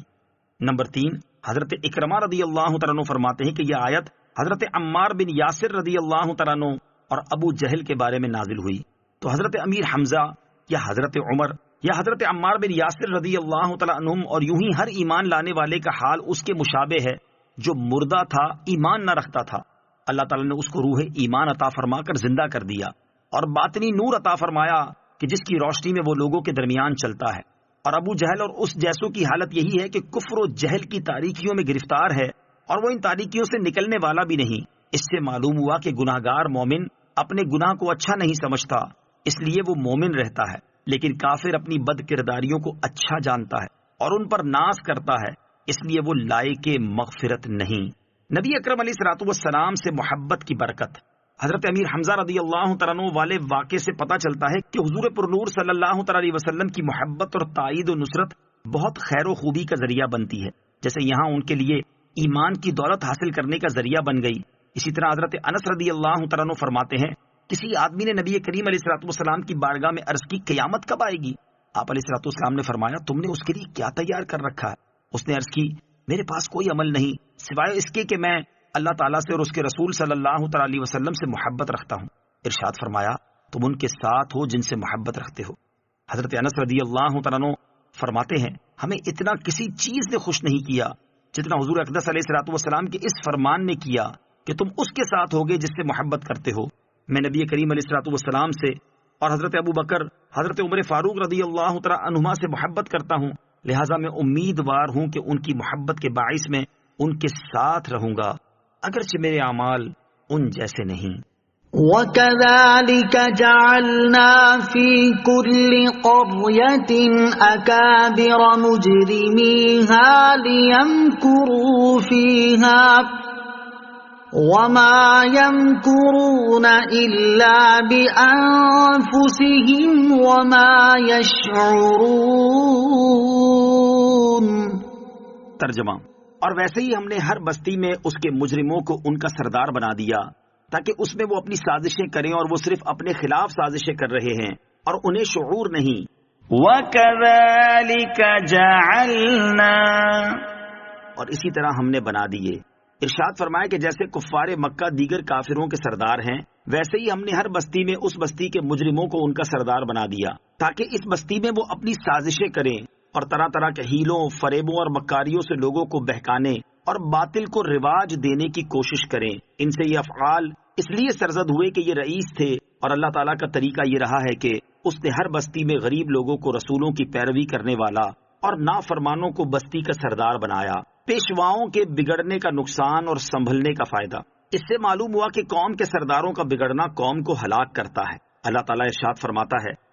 نمبر 3، حضرت اکرمہ رضی اللہ تعالیٰ عنہ فرماتے ہیں کہ یہ آیت حضرت عمار بن یاسر رضی اللہ تعالیٰ عنہ اور ابو جہل کے بارے میں نازل ہوئی۔ تو حضرت امیر حمزہ یا حضرت عمر یا حضرت عمار بن یاسر رضی اللہ تعالیٰ عنہم، اور یوں ہی ہر ایمان لانے والے کا حال اس کے مشابہ ہے جو مردہ تھا، ایمان نہ رکھتا تھا۔ اللہ تعالیٰ نے اس کو روح ایمان عطا فرما کر زندہ کر دیا اور باطنی نور عطا فرمایا کہ جس کی روشنی میں وہ لوگوں کے درمیان چلتا ہے۔ اور ابو جہل اور اس جیسوں کی حالت یہی ہے کہ کفر و جہل کی تاریکیوں میں گرفتار ہے اور وہ ان تاریکیوں سے نکلنے والا بھی نہیں۔ اس سے معلوم ہوا کہ گناہگار مومن اپنے گناہ کو اچھا نہیں سمجھتا، اس لیے وہ مومن رہتا ہے، لیکن کافر اپنی بد کرداریوں کو اچھا جانتا ہے اور ان پر ناز کرتا ہے، اس لیے وہ لائق مغفرت نہیں۔ نبی اکرم علیہ الصلوۃ والسلام سے محبت کی برکت۔ حضرت امیر حمزہ رضی اللہ تعالیٰ عنہ والے واقعے سے پتہ چلتا ہے کہ حضور پرنور صلی اللہ تعالیٰ علیہ وسلم کی محبت اور تائید و نصرت بہت خیر و خوبی کا ذریعہ بنتی ہے، جیسے یہاں ان کے لیے ایمان کی دولت حاصل کرنے کا ذریعہ بن گئی۔ اسی طرح حضرت انس رضی اللہ تعالیٰ عنہ فرماتے ہیں، کسی آدمی نے نبی کریم علیہ الصلوۃ والسلام کی بارگاہ میں عرض کی، قیامت کب آئے گی؟ آپ علیہ الصلوۃ والسلام نے فرمایا، تم نے اس کے لیے کیا تیار کر رکھا ہے؟ اس نے عرض کی، میرے پاس کوئی عمل نہیں سوائے اس کے کہ میں اللہ تعالیٰ سے اور اس کے رسول صلی اللہ تعالیٰ علیہ وسلم سے محبت رکھتا ہوں۔ ارشاد فرمایا، تم ان کے ساتھ ہو جن سے محبت رکھتے ہو۔ حضرت انس رضی اللہ تعالیٰ عنہ فرماتے ہیں، ہمیں اتنا کسی چیز نے خوش نہیں کیا جتنا حضور اقدس علیہ الصلوۃ والسلام کے اس فرمان نے کیا کہ تم اس کے ساتھ ہوگے جس سے محبت کرتے ہو۔ میں نبی کریم علیہ الصلوۃ والسلام سے اور حضرت ابو بکر، حضرت عمر فاروق رضی اللہ تعالیٰ عنہما سے محبت کرتا ہوں، لہٰذا میں امیدوار ہوں کہ ان کی محبت کے باعث میں ان کے ساتھ رہوں گا، اگرچہ میرے اعمال ان جیسے نہیں۔ وَكَذَلِكَ جَعَلْنَا فِي كُلِّ قَرْيَةٍ أَكَابِرَ مُجْرِمِيهَا لِيَمْكُرُوا فِيهَا وَمَا يَمْكُرُونَ إِلَّا بِأَنفُسِهِمْ وَمَا يَشْعُرُونَ۔ ترجمہ، اور ویسے ہی ہم نے ہر بستی میں اس کے مجرموں کو ان کا سردار بنا دیا تاکہ اس میں وہ اپنی سازشیں کریں، اور وہ صرف اپنے خلاف سازشیں کر رہے ہیں اور انہیں شعور نہیں۔ وَكَذَلِكَ جَعَلْنَا، اور اسی طرح ہم نے بنا دیے۔ ارشاد فرمائے کہ جیسے کفار مکہ دیگر کافروں کے سردار ہیں، ویسے ہی ہم نے ہر بستی میں اس بستی کے مجرموں کو ان کا سردار بنا دیا تاکہ اس بستی میں وہ اپنی سازشیں کریں اور طرح طرح کے ہیلوں، فریبوں اور مکاریوں سے لوگوں کو بہکانے اور باطل کو رواج دینے کی کوشش کریں۔ ان سے یہ افعال اس لیے سرزد ہوئے کہ یہ رئیس تھے اور اللہ تعالیٰ کا طریقہ یہ رہا ہے کہ اس نے ہر بستی میں غریب لوگوں کو رسولوں کی پیروی کرنے والا اور نافرمانوں کو بستی کا سردار بنایا۔ پیشواؤں کے بگڑنے کا نقصان اور سنبھلنے کا فائدہ۔ اس سے معلوم ہوا کہ قوم کے سرداروں کا بگڑنا قوم کو ہلاک کرتا ہے۔ اللہ تعالیٰ ارشاد فرماتا ہے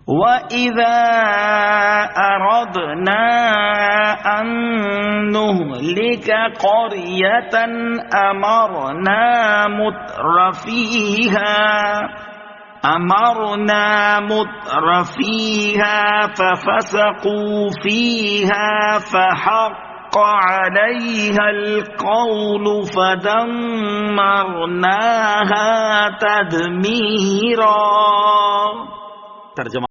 وَإِذَا أَرَدْنَا أَن نُهْلِكَ قَرْيَةً أَمَرْنَا مُتْرَفِيهَا فَفَسَقُوا فِيهَا فَحَقَّ عَلَيْهَا الْقَوْلُ فَدَمَّرْنَاهَا تَدْمِيرًا۔ ترجمہ